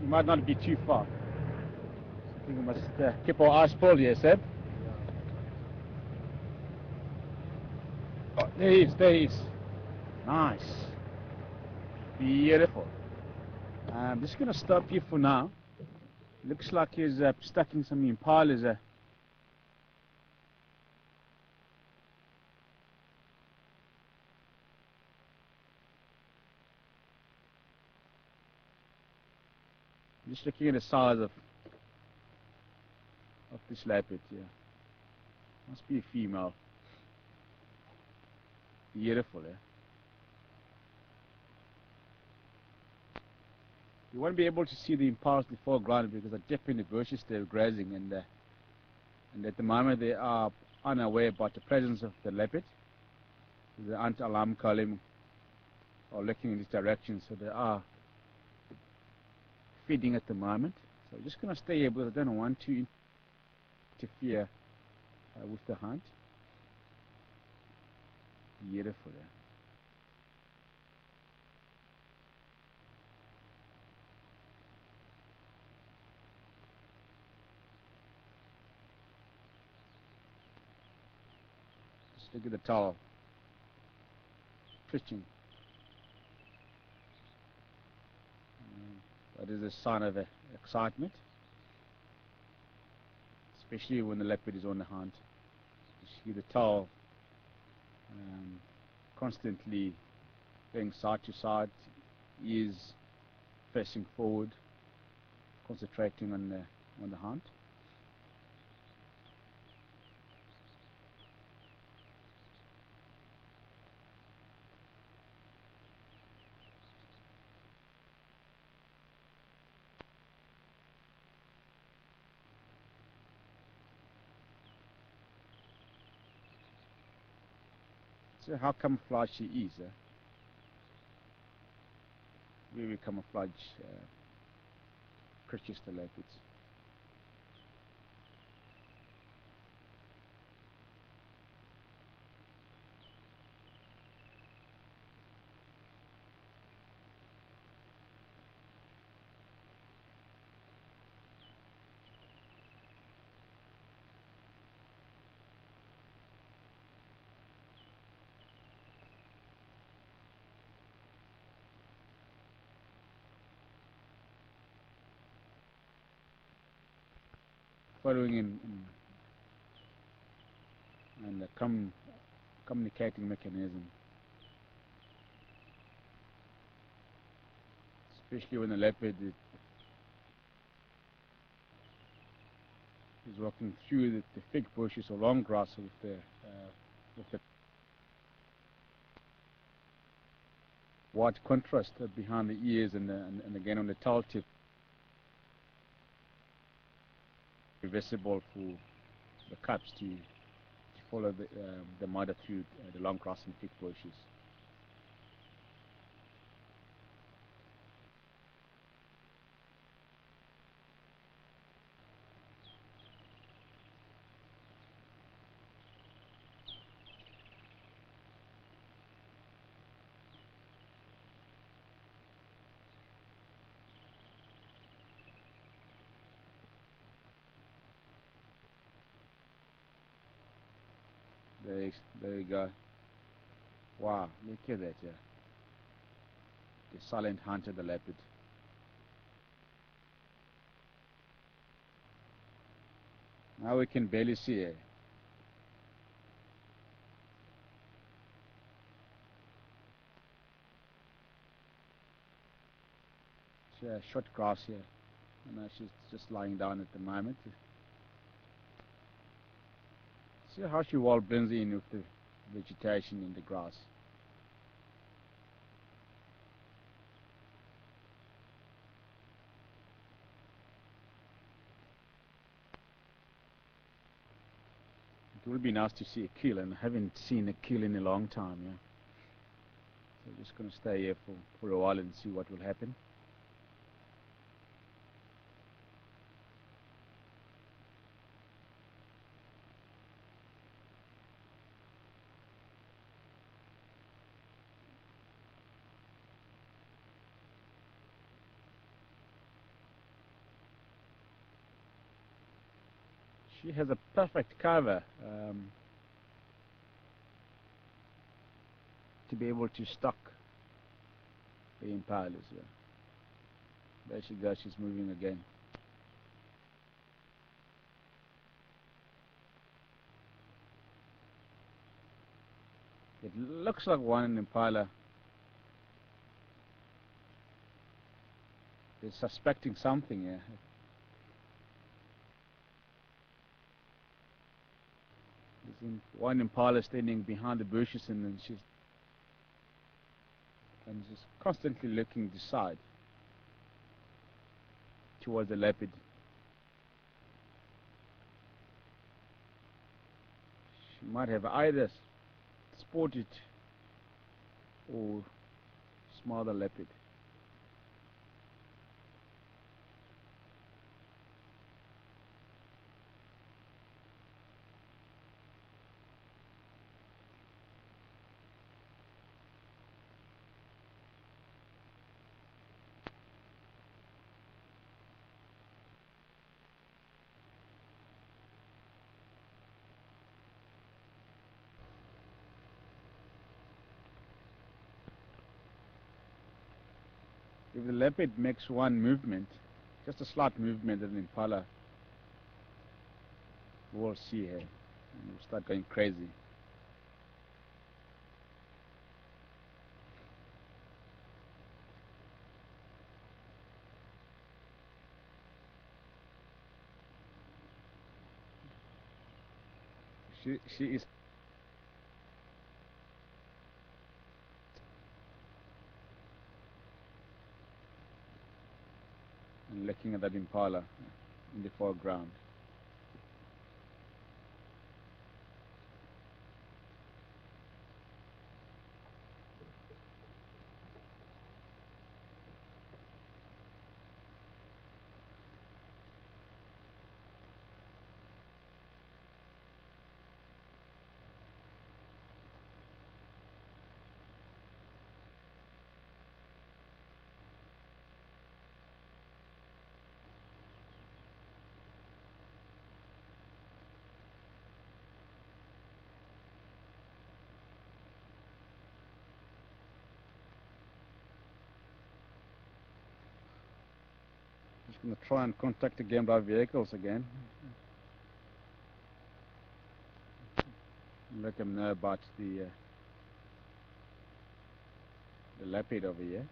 We might not be too far. I think we must keep our eyes peeled here, Seb. Oh, there he is, there he is. Nice. Beautiful. I'm just going to stop here for now. Looks like he's stuck in some impalas. Just looking at the size of this leopard here. Must be a female. Beautiful, eh? You won't be able to see the impalas in the foreground because they're deep in the bushes, they're grazing, and at the moment they are unaware about the presence of the leopard. They aren't alarm calling or looking in this direction, so they are feeding at the moment. So I'm just going to stay here because I don't want to interfere with the hunt. Beautiful, yeah. Just look at the towel. Twitching. That is a sign of excitement, especially when the leopard is on the hunt. You see the tail constantly going side to side, ears facing forward, concentrating on the hunt. So how camouflage she is, very camouflage creatures, the leopards. Following and the communicating mechanism, especially when the leopard is walking through the thick bushes or long grass with the white contrast behind the ears and again on the tail tip, visible for the cubs to follow the mother through the long grass and thick bushes. There you go. Wow, look at that, yeah. The silent hunter, the leopard. Now we can barely see it. It's short grass here. And she's just lying down at the moment. See how she well blends in with the vegetation in the grass. It would be nice to see a kill, and I haven't seen a kill in a long time, yeah. So I'm just going to stay here for a while and see what will happen. She has a perfect cover to be able to stalk the impalas. Yeah. There she goes, she's moving again. It looks like one impala they're suspecting something here. There's one impala standing behind the bushes, and then she's constantly looking this side towards the leopard. She might have either spotted or smelled the leopard. If the leopard makes one movement, just a slight movement, of the impala will see her and will start going crazy. She is looking at that impala in the foreground. Just going to try and contact the game drive vehicles again. Let them know about the leopard over here.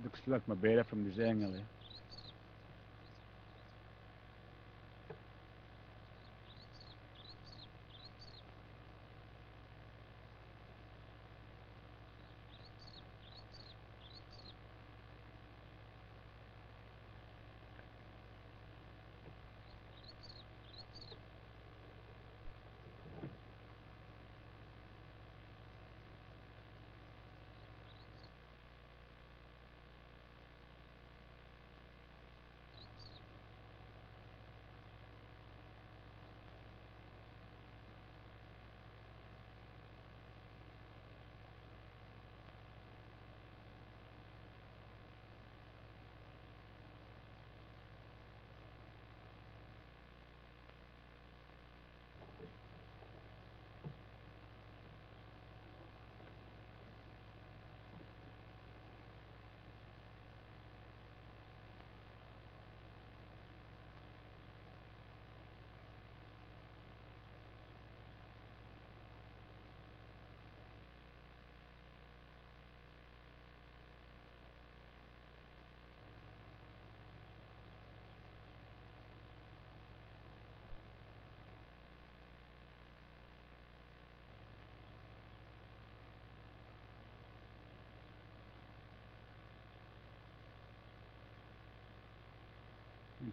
Looks like my better from this angle here.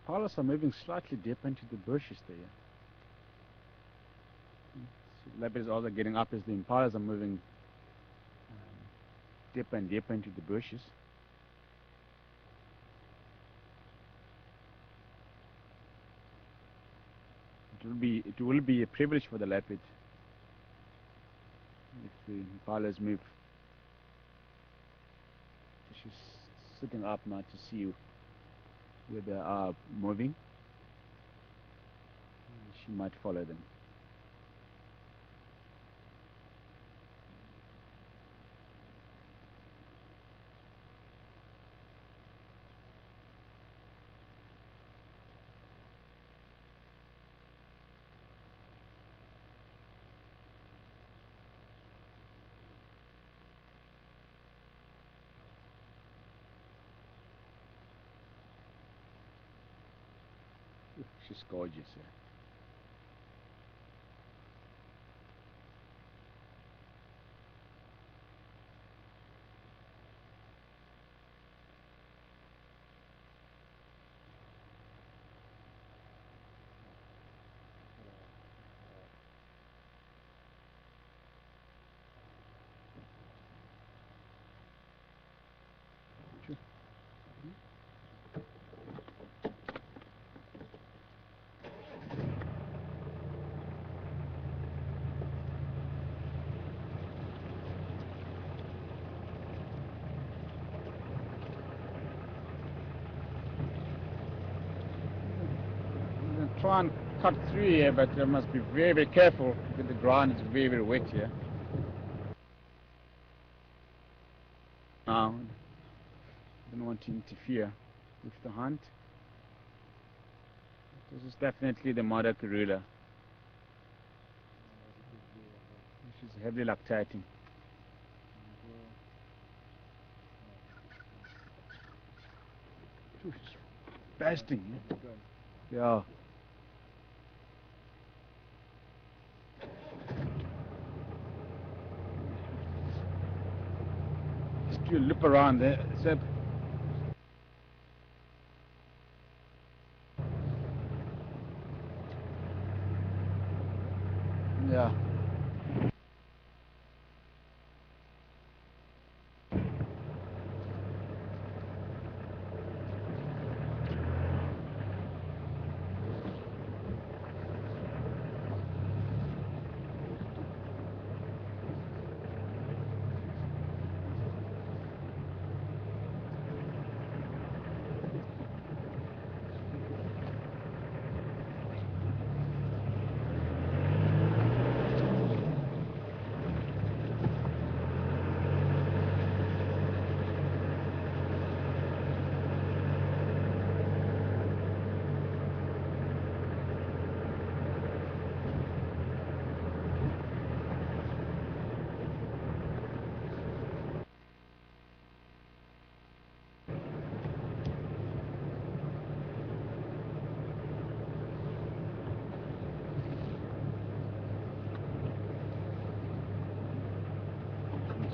Impalas are moving slightly deeper into the bushes there. So the leopard is also getting up as the impalas are moving deeper and deeper into the bushes. It will be a privilege for the leopard if the impalas move. She's sitting up now to see where they are moving. she might follow them. She's gorgeous, yeah. Sure. I'm gonna try and cut through here, but I must be very, very careful because the ground is very, very wet here. Now, I don't want to interfere with the hunt. This is definitely the mother Karula. She's heavily lactating. She's fasting, yeah? Yeah. Just do a loop around there, Seb. Yeah.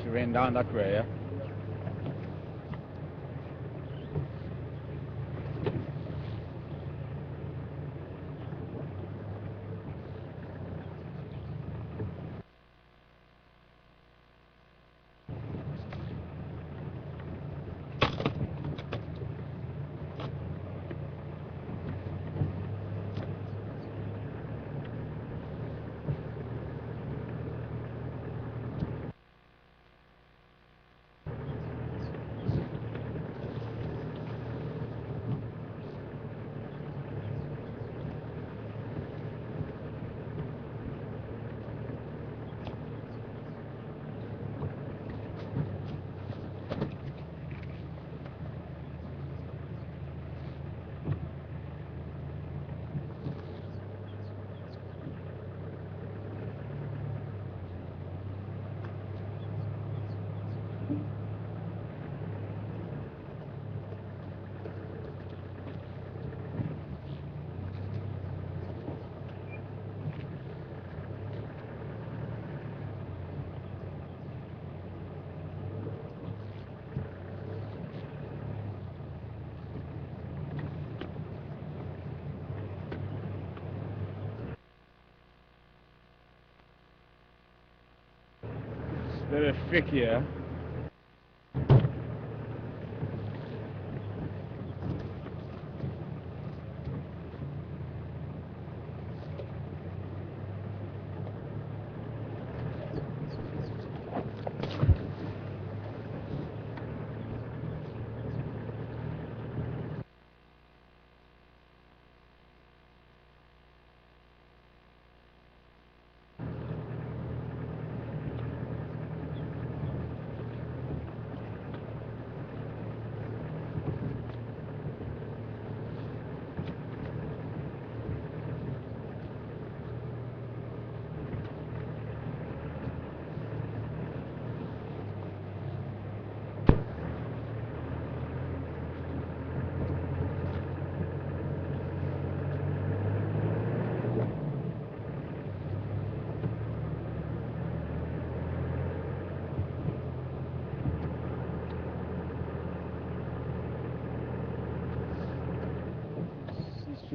She ran down that way, yeah? It's very thick here.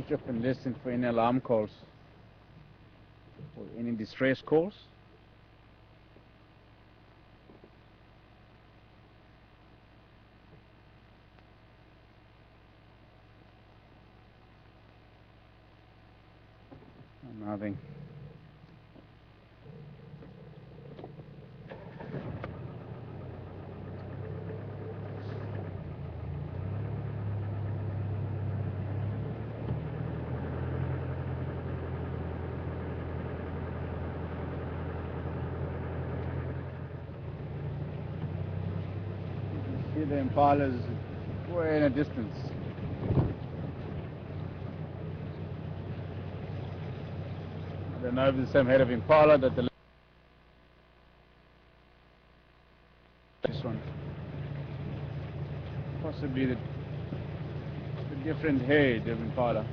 switch off and listen for any alarm calls or any distress calls. Nothing. See the impalas way in a distance. I don't know if it's the same head of impala that the this one. Possibly the different head of impala.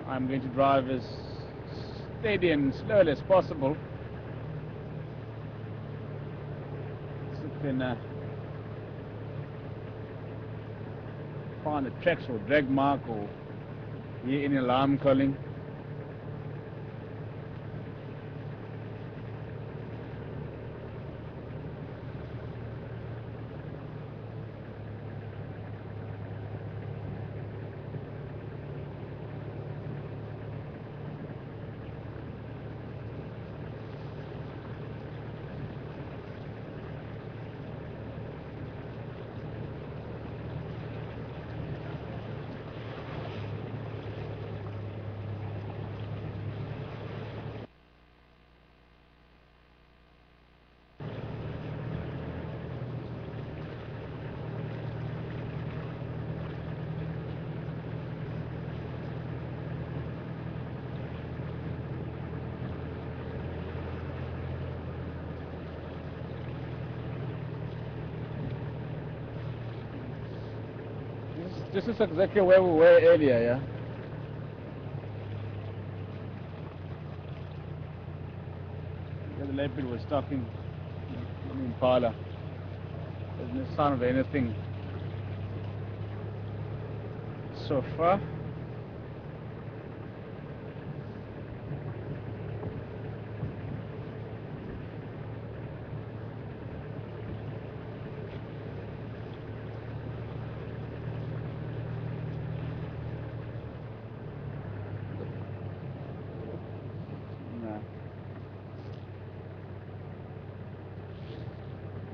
I'm going to drive as steady and slowly as possible. So you can find the tracks or drag mark or hear any alarm calling. This is exactly where we were earlier, yeah? The leopard was stopping in impala. There's no sound of anything so far.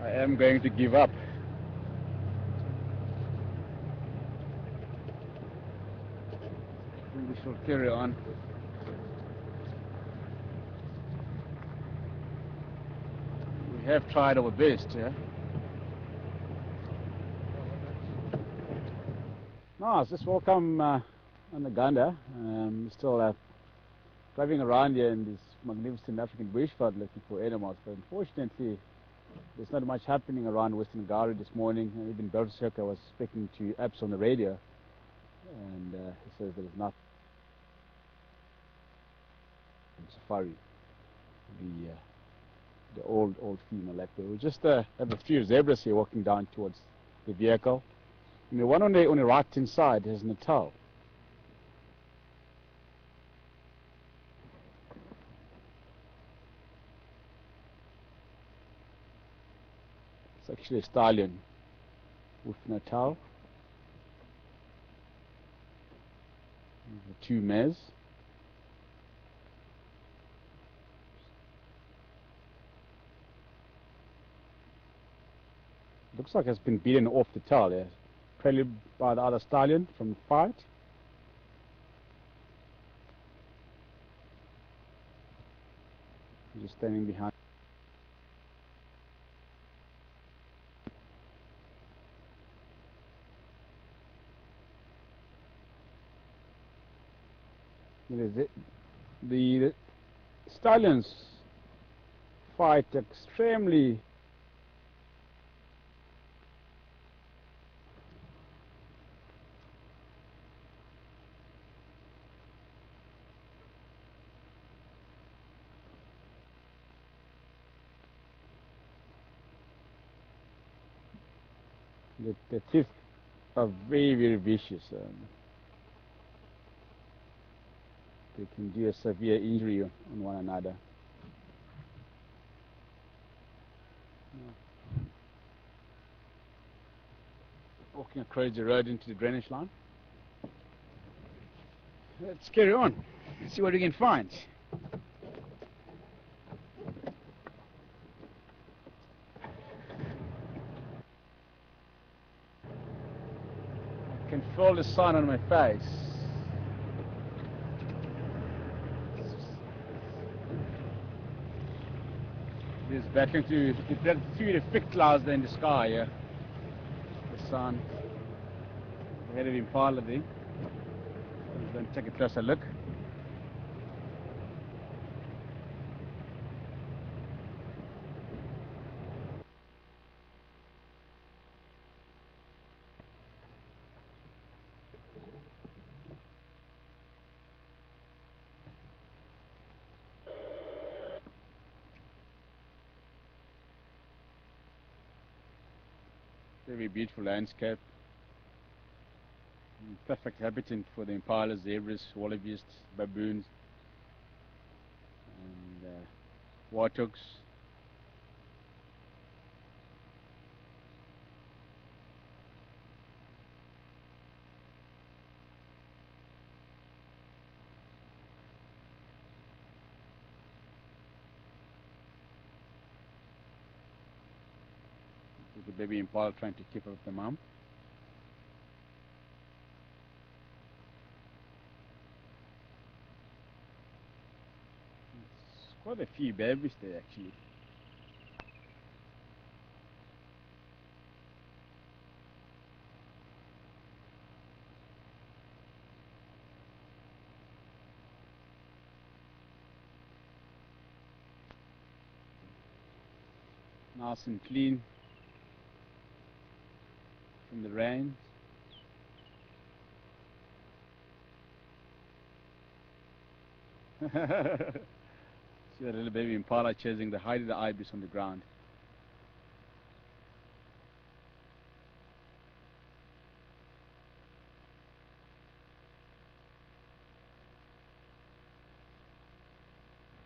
I am going to give up. We shall carry on. We have tried our best, yeah? No, it's just welcome on the Ganda. Still driving around here in this magnificent African bushveld looking for animals, but unfortunately there's not much happening around Western Ghana this morning. And even Belgium, I was speaking to Apps on the radio, and he says there is not safari. The old female leopard. We just have a few zebras here walking down towards the vehicle. And the one on the right hand side has Natal. It's actually a stallion with Natal. The two mares. Looks like it's been beaten off the tail, yeah. Probably by the other stallion from the fight. Just standing behind. The stallions fight extremely the teeth are very vicious. They can do a severe injury on one another. Walking across the road into the drainage line. Let's carry on. See what we can find. I can feel the sun on my face. It's battling to get through the thick clouds there in the sky. Yeah, the sun. The head of Impala there. Let's go and take a closer look. Very beautiful landscape. Perfect habitat for the impalas, zebras, wallabies, baboons, and warthogs. The baby impala trying to keep up with the mom. It's quite a few babies there actually. Nice and clean from the rain. See that little baby impala chasing the height of the ibis on the ground.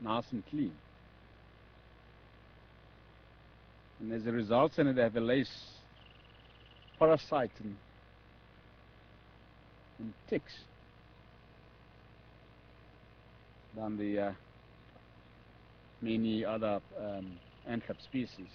Nice and clean. And as a result, they have a less parasite and ticks than the many other anthrop species.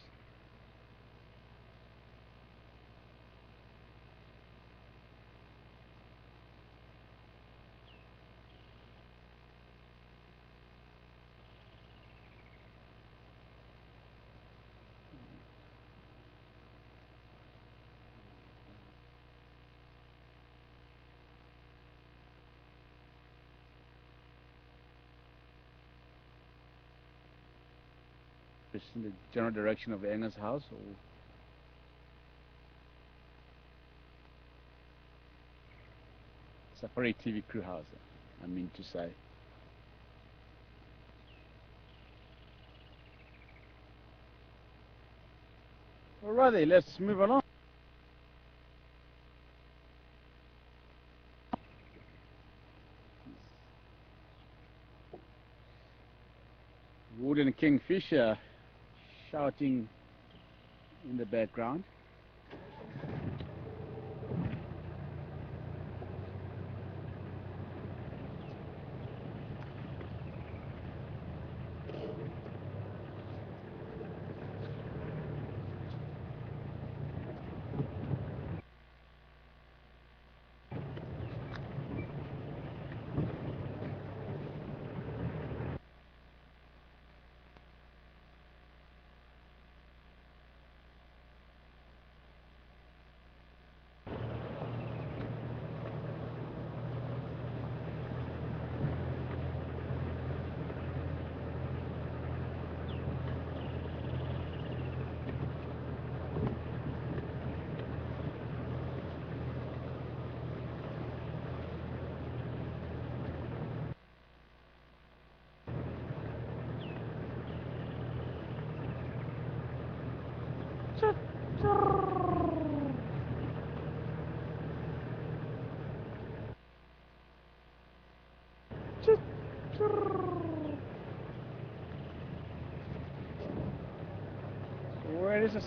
It's in the general direction of the Engel's house, or Safari TV crew house, I mean to say. Alrighty, let's move along. Wooden kingfisher shouting in the background.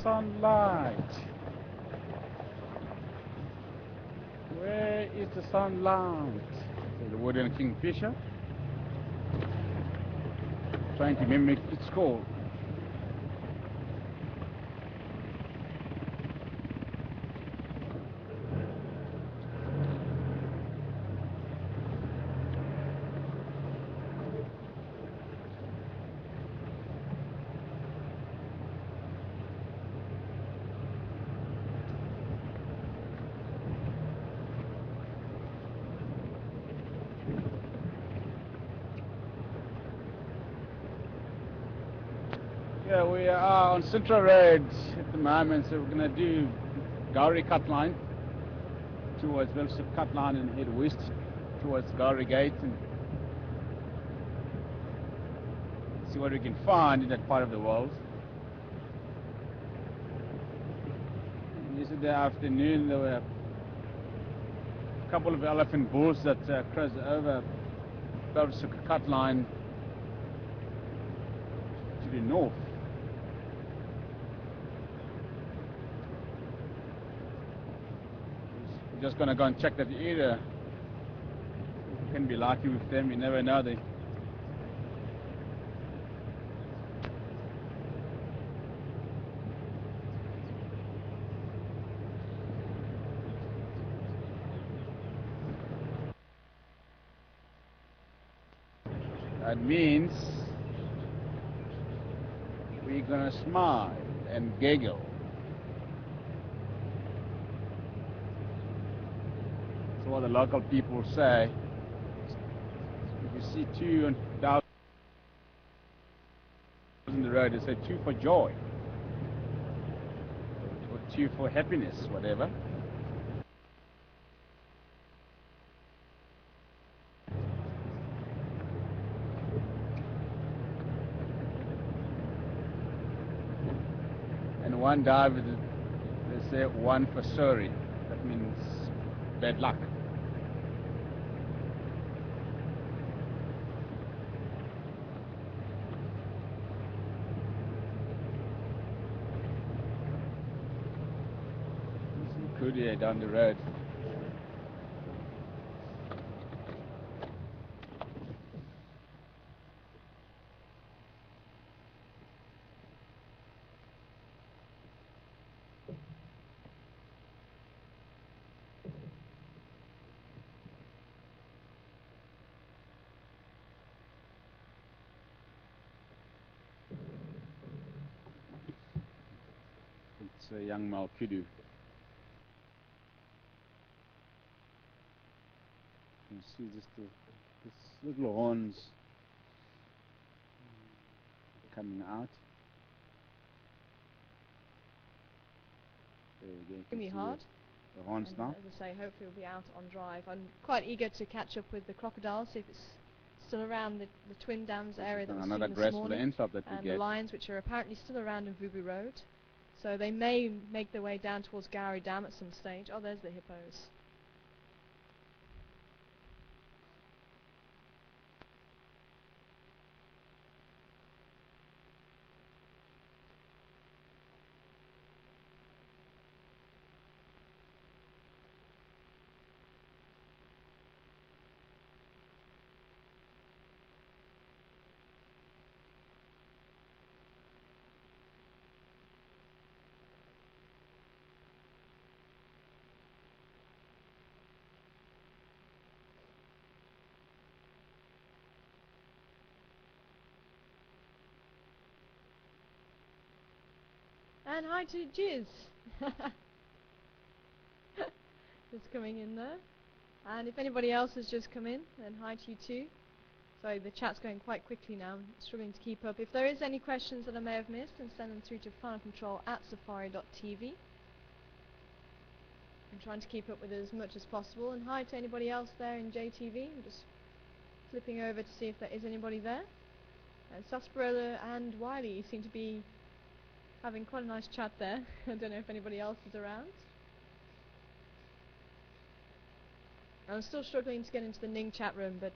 sunlight? Where is the sunlight? So the wooden kingfisher trying to mimic its call. Yeah, we are on Central Road at the moment, so we're going to do Gowrie cut line towards Wilson cut line and head west towards Gowrie Gate and see what we can find in that part of the world. And yesterday afternoon there were a couple of elephant bulls that crossed over Wilson cut line to the north. Just gonna go and check that area. We can be lucky with them, you never know. That means we're gonna smile and giggle. What the local people say. If you see 2,000 on the road, they say 2 for joy or 2 for happiness, whatever. And one dive, they say 1 for sorry. That means bad luck. Courier down the road. It's a young male kudu. You can see just these little horns coming out. There we go. It's going to be hard. The horns And now. as I say, hopefully we'll be out on drive. I'm quite eager to catch up with the crocodiles, see if it's still around the Twin Dams area that we've Another seen this graceful morning. insult that we And get. the lions, which are apparently still around in Vubu Road. So they may make their way down towards Gowrie Dam at some stage. Oh, there's the hippos. And hi to Jizz. Just coming in there. And if anybody else has just come in, then hi to you too. Sorry, the chat's going quite quickly now. I'm struggling to keep up. If there is any questions that I may have missed, then send them through to finalcontrol@safari.tv. I'm trying to keep up with as much as possible. And hi to anybody else there in JTV. I'm just flipping over to see if there is anybody there. And Sarsaparilla and Wiley seem to be having quite a nice chat there. I don't know if anybody else is around. I'm still struggling to get into the Ning chat room, but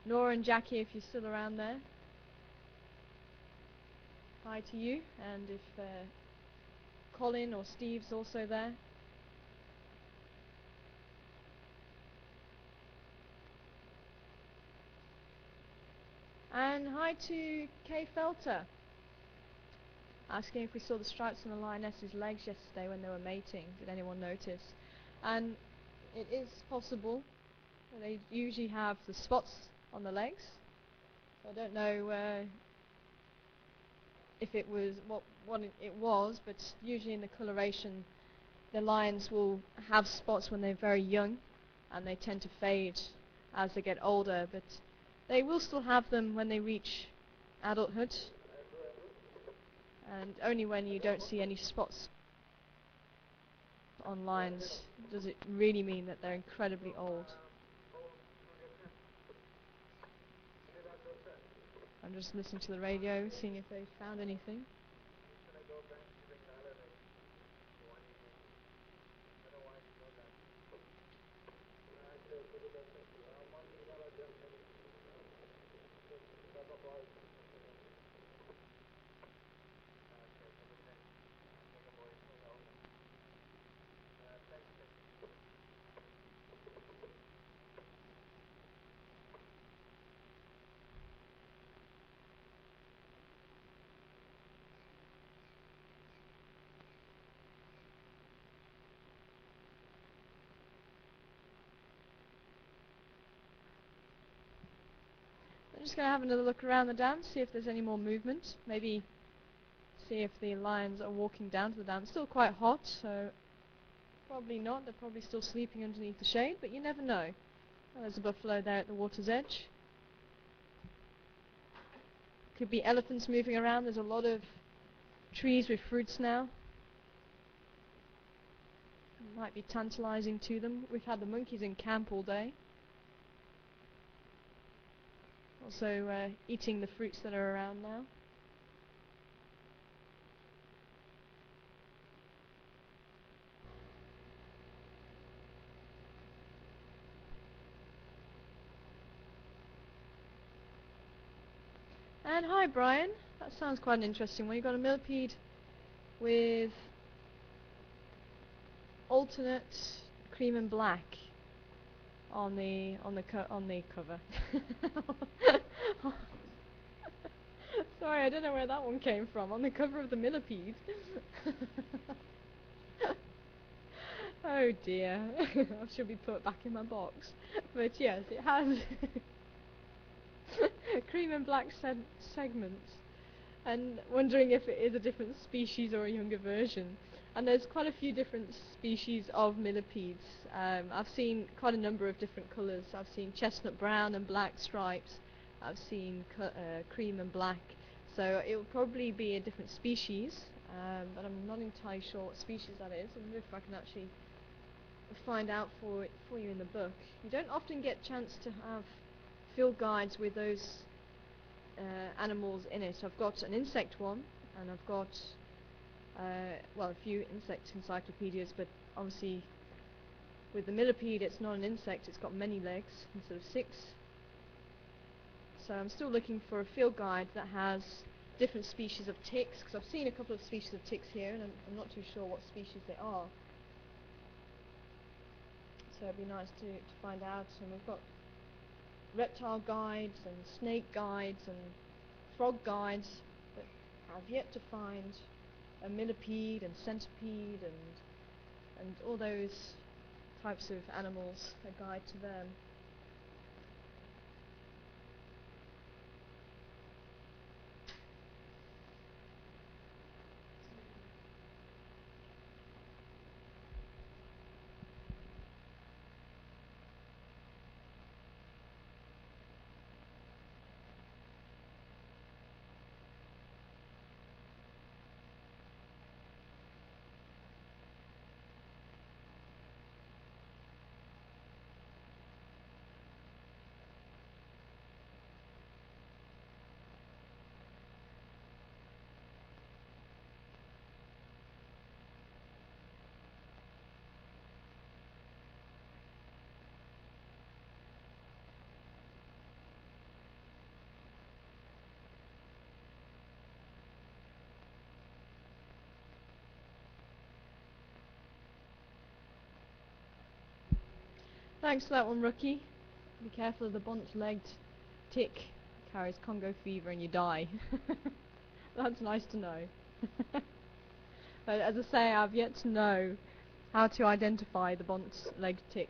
Nora and Jackie, if you're still around there, hi to you. And if Colin or Steve's also there. And hi to Kay Felter, asking if we saw the stripes on the lioness's legs yesterday when they were mating. Did anyone notice? And it is possible. They usually have the spots on the legs. I don't know if it was what it was, but usually in the coloration the lions will have spots when they're very young, and they tend to fade as they get older, but they will still have them when they reach adulthood, and only when you don't see any spots on lions does it really mean that they're incredibly old. I'm just listening to the radio, seeing if they found anything. I'm just going to have another look around the dam, see if there's any more movement. Maybe see if the lions are walking down to the dam. It's still quite hot, so probably not. They're probably still sleeping underneath the shade, but you never know. Oh, there's a buffalo there at the water's edge. Could be elephants moving around. There's a lot of trees with fruits now. Might be tantalizing to them. We've had the monkeys in camp all day. Also eating the fruits that are around now. And hi Brian, that sounds quite an interesting one. You've got a millipede with alternate cream and black on the cover. Sorry, I don't know where that one came from. On the cover of the millipede. Oh dear. I should be put back in my box. But yes, it has cream and black segments. And wondering if it is a different species or a younger version. And there's quite a few different species of millipedes. I've seen quite a number of different colours. I've seen chestnut brown and black stripes. I've seen cream and black. So it will probably be a different species, but I'm not entirely sure what species that is. I wonder if I can actually find out for you in the book. You don't often get a chance to have field guides with those animals in it. I've got an insect one, and I've got well, a few insect encyclopedias, but obviously with the millipede it's not an insect, it's got many legs instead of 6. So I'm still looking for a field guide that has different species of ticks, because I've seen a couple of species of ticks here and I'm not too sure what species they are. So it'd be nice to find out. And we've got reptile guides and snake guides and frog guides, but I've yet to find a millipede and centipede and all those types of animals, a guide to them. Thanks for that one, Rookie. Be careful of the bont-legged tick. Carries Congo fever and you die. That's nice to know. But as I say, I've yet to know how to identify the bont-legged tick.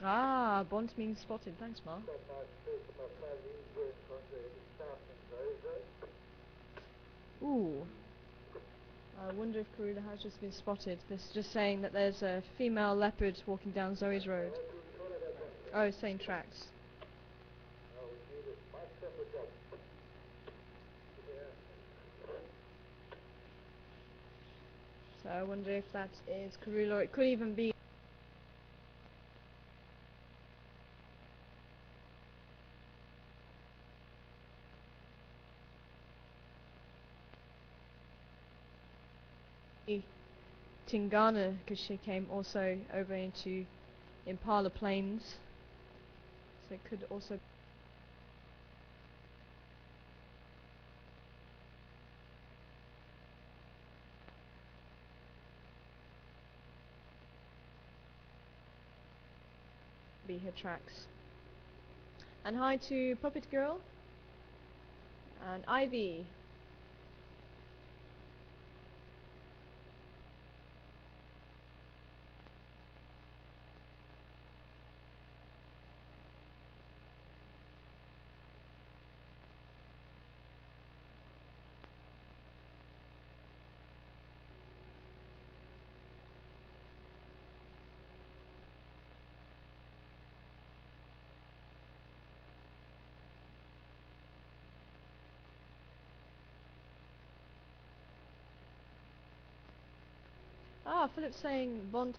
Ah, bont means spotted. Thanks, Mark. Ooh. I wonder if Karula has just been spotted. This is just saying that there's a female leopard walking down Zoe's road. Oh, same tracks. So I wonder if that is Karula, or it could even be Tingana, because she came also over into Impala Plains. So it could also be her tracks. And hi to Puppet Girl and Ivy. Ah, Philip's saying Bond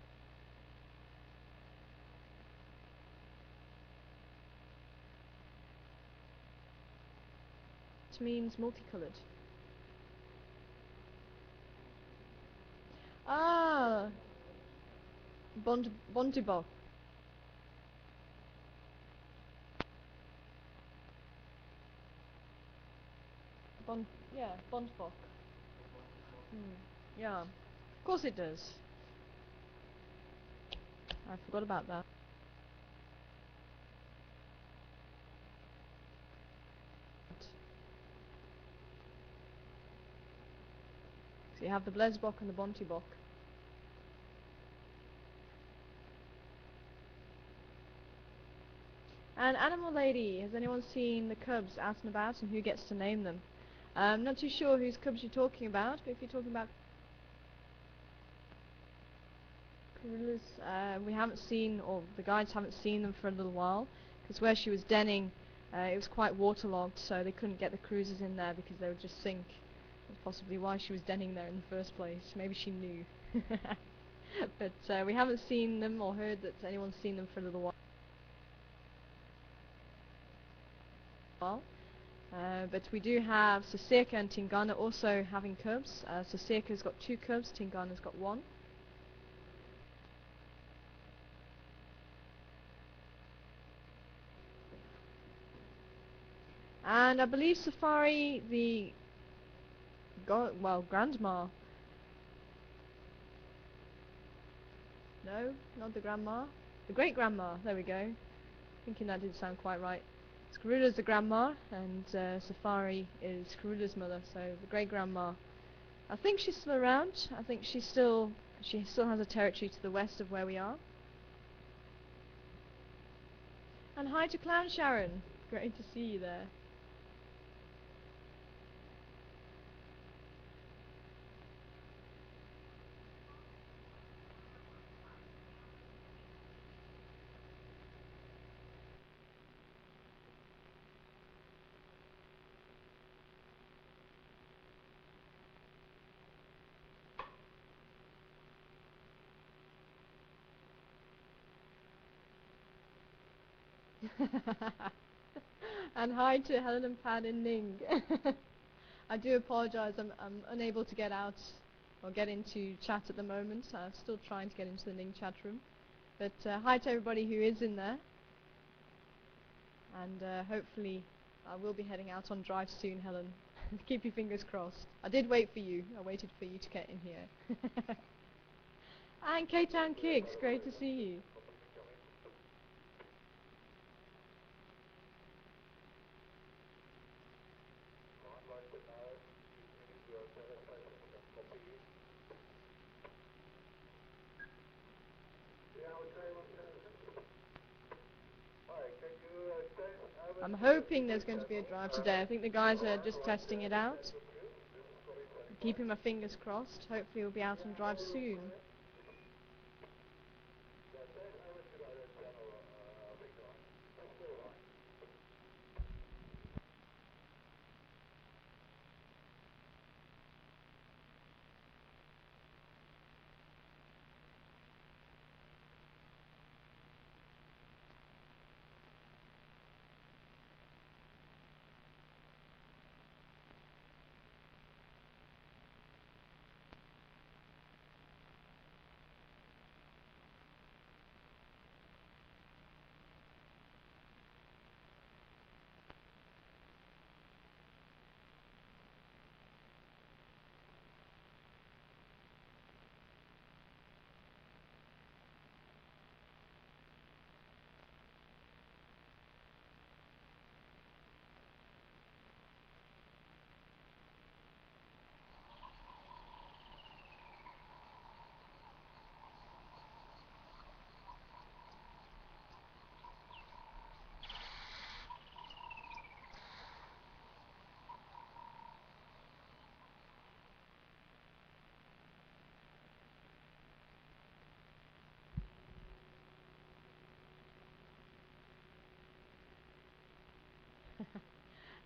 means multicolored. Ah, Bontebok. Yeah, Bontebok. Yeah, of course it does. I forgot about that. So you have the Blesbok and the Bontebok. And Animal Lady, has anyone seen the cubs out and about, and who gets to name them? I'm not too sure whose cubs you're talking about, but if you're talking about Karulas, we haven't seen, or the guides haven't seen them for a little while, because where she was denning, it was quite waterlogged, so they couldn't get the cruisers in there because they would just sink. That's possibly why she was denning there in the first place. Maybe she knew. But we haven't seen them or heard that anyone's seen them for a little while. But we do have Saseka and Tingana also having cubs. Saseka's got 2 cubs, Tingana's got 1. And I believe Safari, the grandma. No, not the grandma. The great grandma. There we go. Thinking that didn't sound quite right. Karula's the grandma, and Safari is Karula's mother. So the great grandma. I think she's still around. I think she still has a territory to the west of where we are. And hi to Clown Sharon. Great to see you there. And hi to Helen and Pat in Ning. I do apologise, I'm unable to get out or get into chat at the moment. I'm still trying to get into the Ning chat room. But hi to everybody who is in there. And hopefully I will be heading out on drive soon, Helen. Keep your fingers crossed. I did wait for you. I waited for you to get in here. And K-Town Kicks, great to see you. I'm hoping there's going to be a drive today. I think the guys are just testing it out. Keeping my fingers crossed. Hopefully we'll be out on drive soon.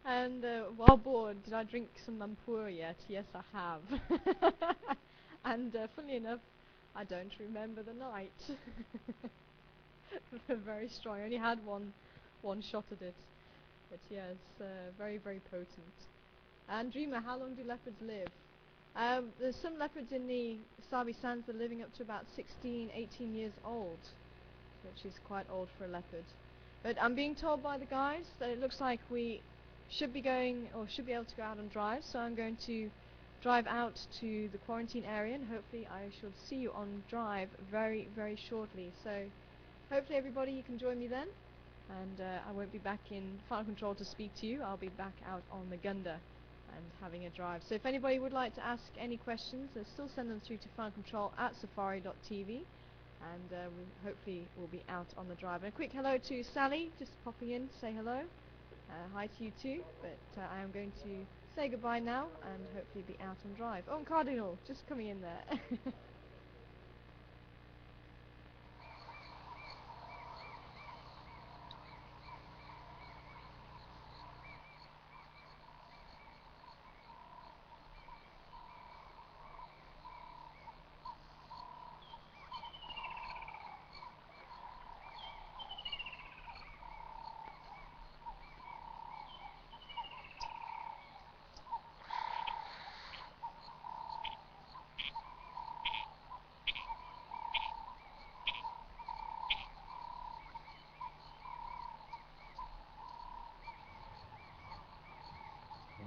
And while bored, did I drink some Mampur yet? Yes, I have. And funnily enough, I don't remember the night. Very strong. I only had one shot at it. But yes, very, very potent. And Dreamer, how long do leopards live? There's some leopards in the Sabi Sands that are living up to about 16, 18 years old, which is quite old for a leopard. But I'm being told by the guys that it looks like we should be going, or should be able to go out on drive, so I'm going to drive out to the quarantine area, and hopefully I should see you on drive very, very shortly. So hopefully everybody, you can join me then, and I won't be back in Final Control to speak to you. I'll be back out on the Gunda and having a drive. So if anybody would like to ask any questions, still send them through to finalcontrol@safari.tv, and we hopefully will be out on the drive. And a quick hello to Sally, just popping in to say hello. Hi to you too, but I am going to say goodbye now and hopefully be out on drive. Oh, and Cardinal, just coming in there.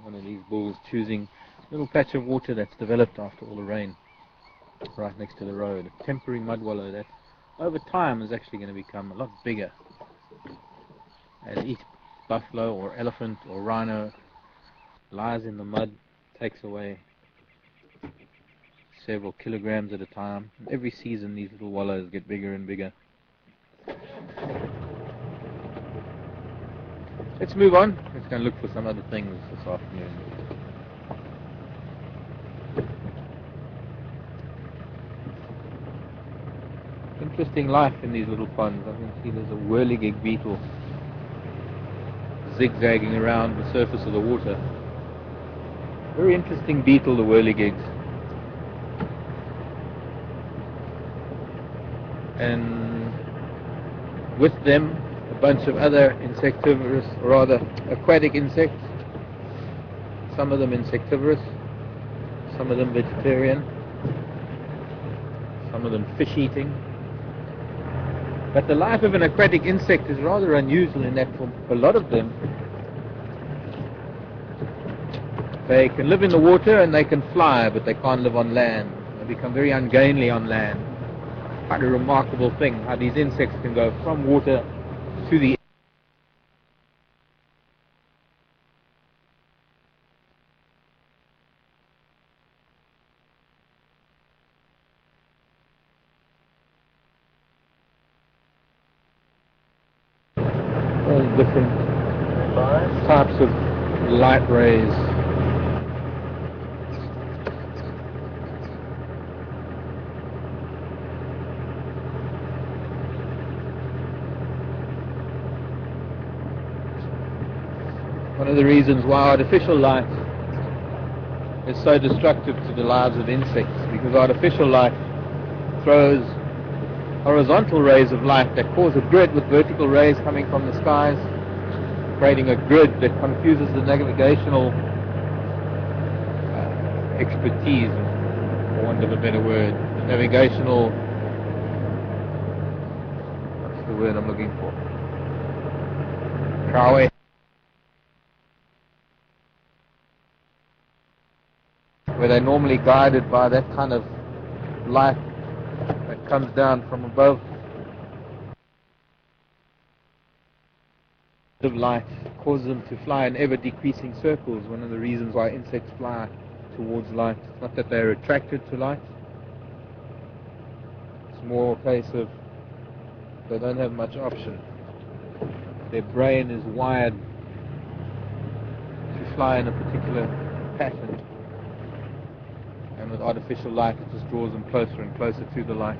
One of these bulls choosing a little patch of water that's developed after all the rain right next to the road. A temporary mud wallow that over time is actually going to become a lot bigger as each buffalo or elephant or rhino lies in the mud, takes away several kilograms at a time. And every season these little wallows get bigger and bigger. Let's move on. Let's go and look for some other things this afternoon. Interesting life in these little ponds. I can see there's a whirligig beetle zigzagging around the surface of the water. Very interesting beetle, the whirligigs. And with them a bunch of other insectivorous, or rather aquatic insects. Some of them insectivorous, some of them vegetarian, some of them fish-eating. But the life of an aquatic insect is rather unusual in that for a lot of them, they can live in the water and they can fly, but they can't live on land. They become very ungainly on land. quite a remarkable thing how these insects can go from water to the different types of light rays. One of the reasons why artificial light is so destructive to the lives of insects, because artificial light throws horizontal rays of light that cause a grid with vertical rays coming from the skies, creating a grid that confuses the navigational expertise, for want of a better word, the navigational, what's the word I'm looking for? Prowess. Where they're normally guided by that kind of light that comes down from above. Of light causes them to fly in ever decreasing circles. One of the reasons why insects fly towards light. It's not that they're attracted to light. It's more a case of they don't have much option. Their brain is wired to fly in a particular pattern. And with artificial light, it just draws them closer and closer to the light.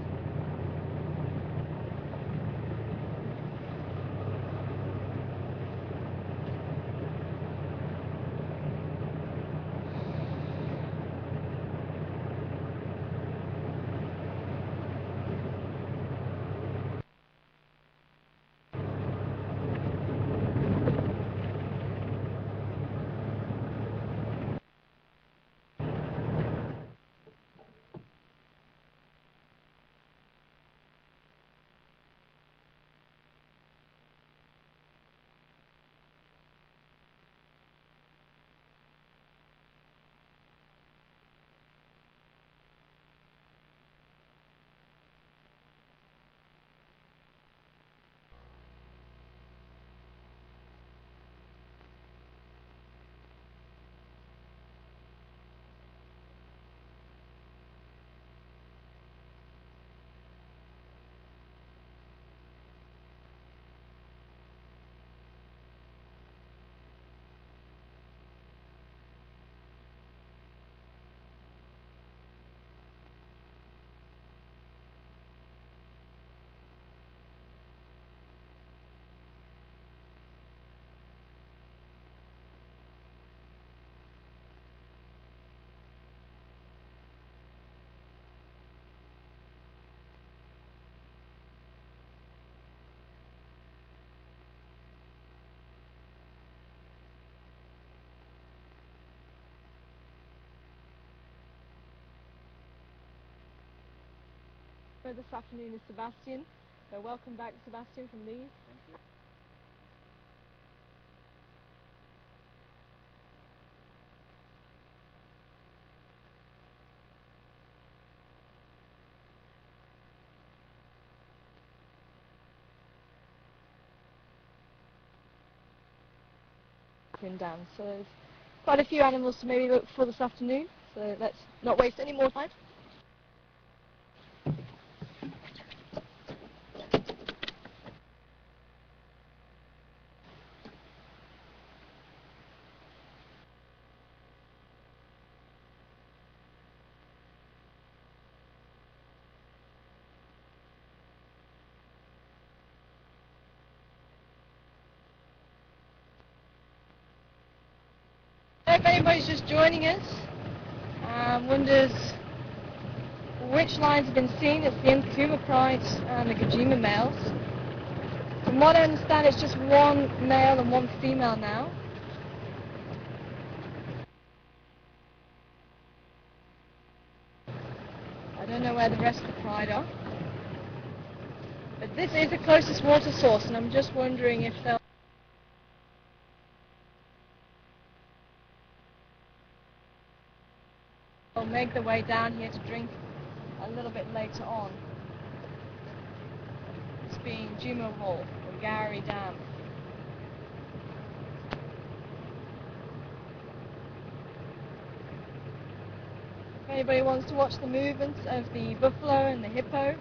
This afternoon is Sebastian. So welcome back, Sebastian, from Leeds. Down. So there's quite a few animals to maybe look for this afternoon. So let's not waste any more time. If anybody's just joining us, wonders which lines have been seen, it's the Nkuma prides and the Gajima males. From what I understand, it's just one male and one female now. I don't know where the rest of the pride are. But this is the closest water source, and I'm just wondering if they'll make their way down here to drink a little bit later on. being Juma Hall or Gowrie Dam. If anybody wants to watch the movements of the buffalo and the hippo,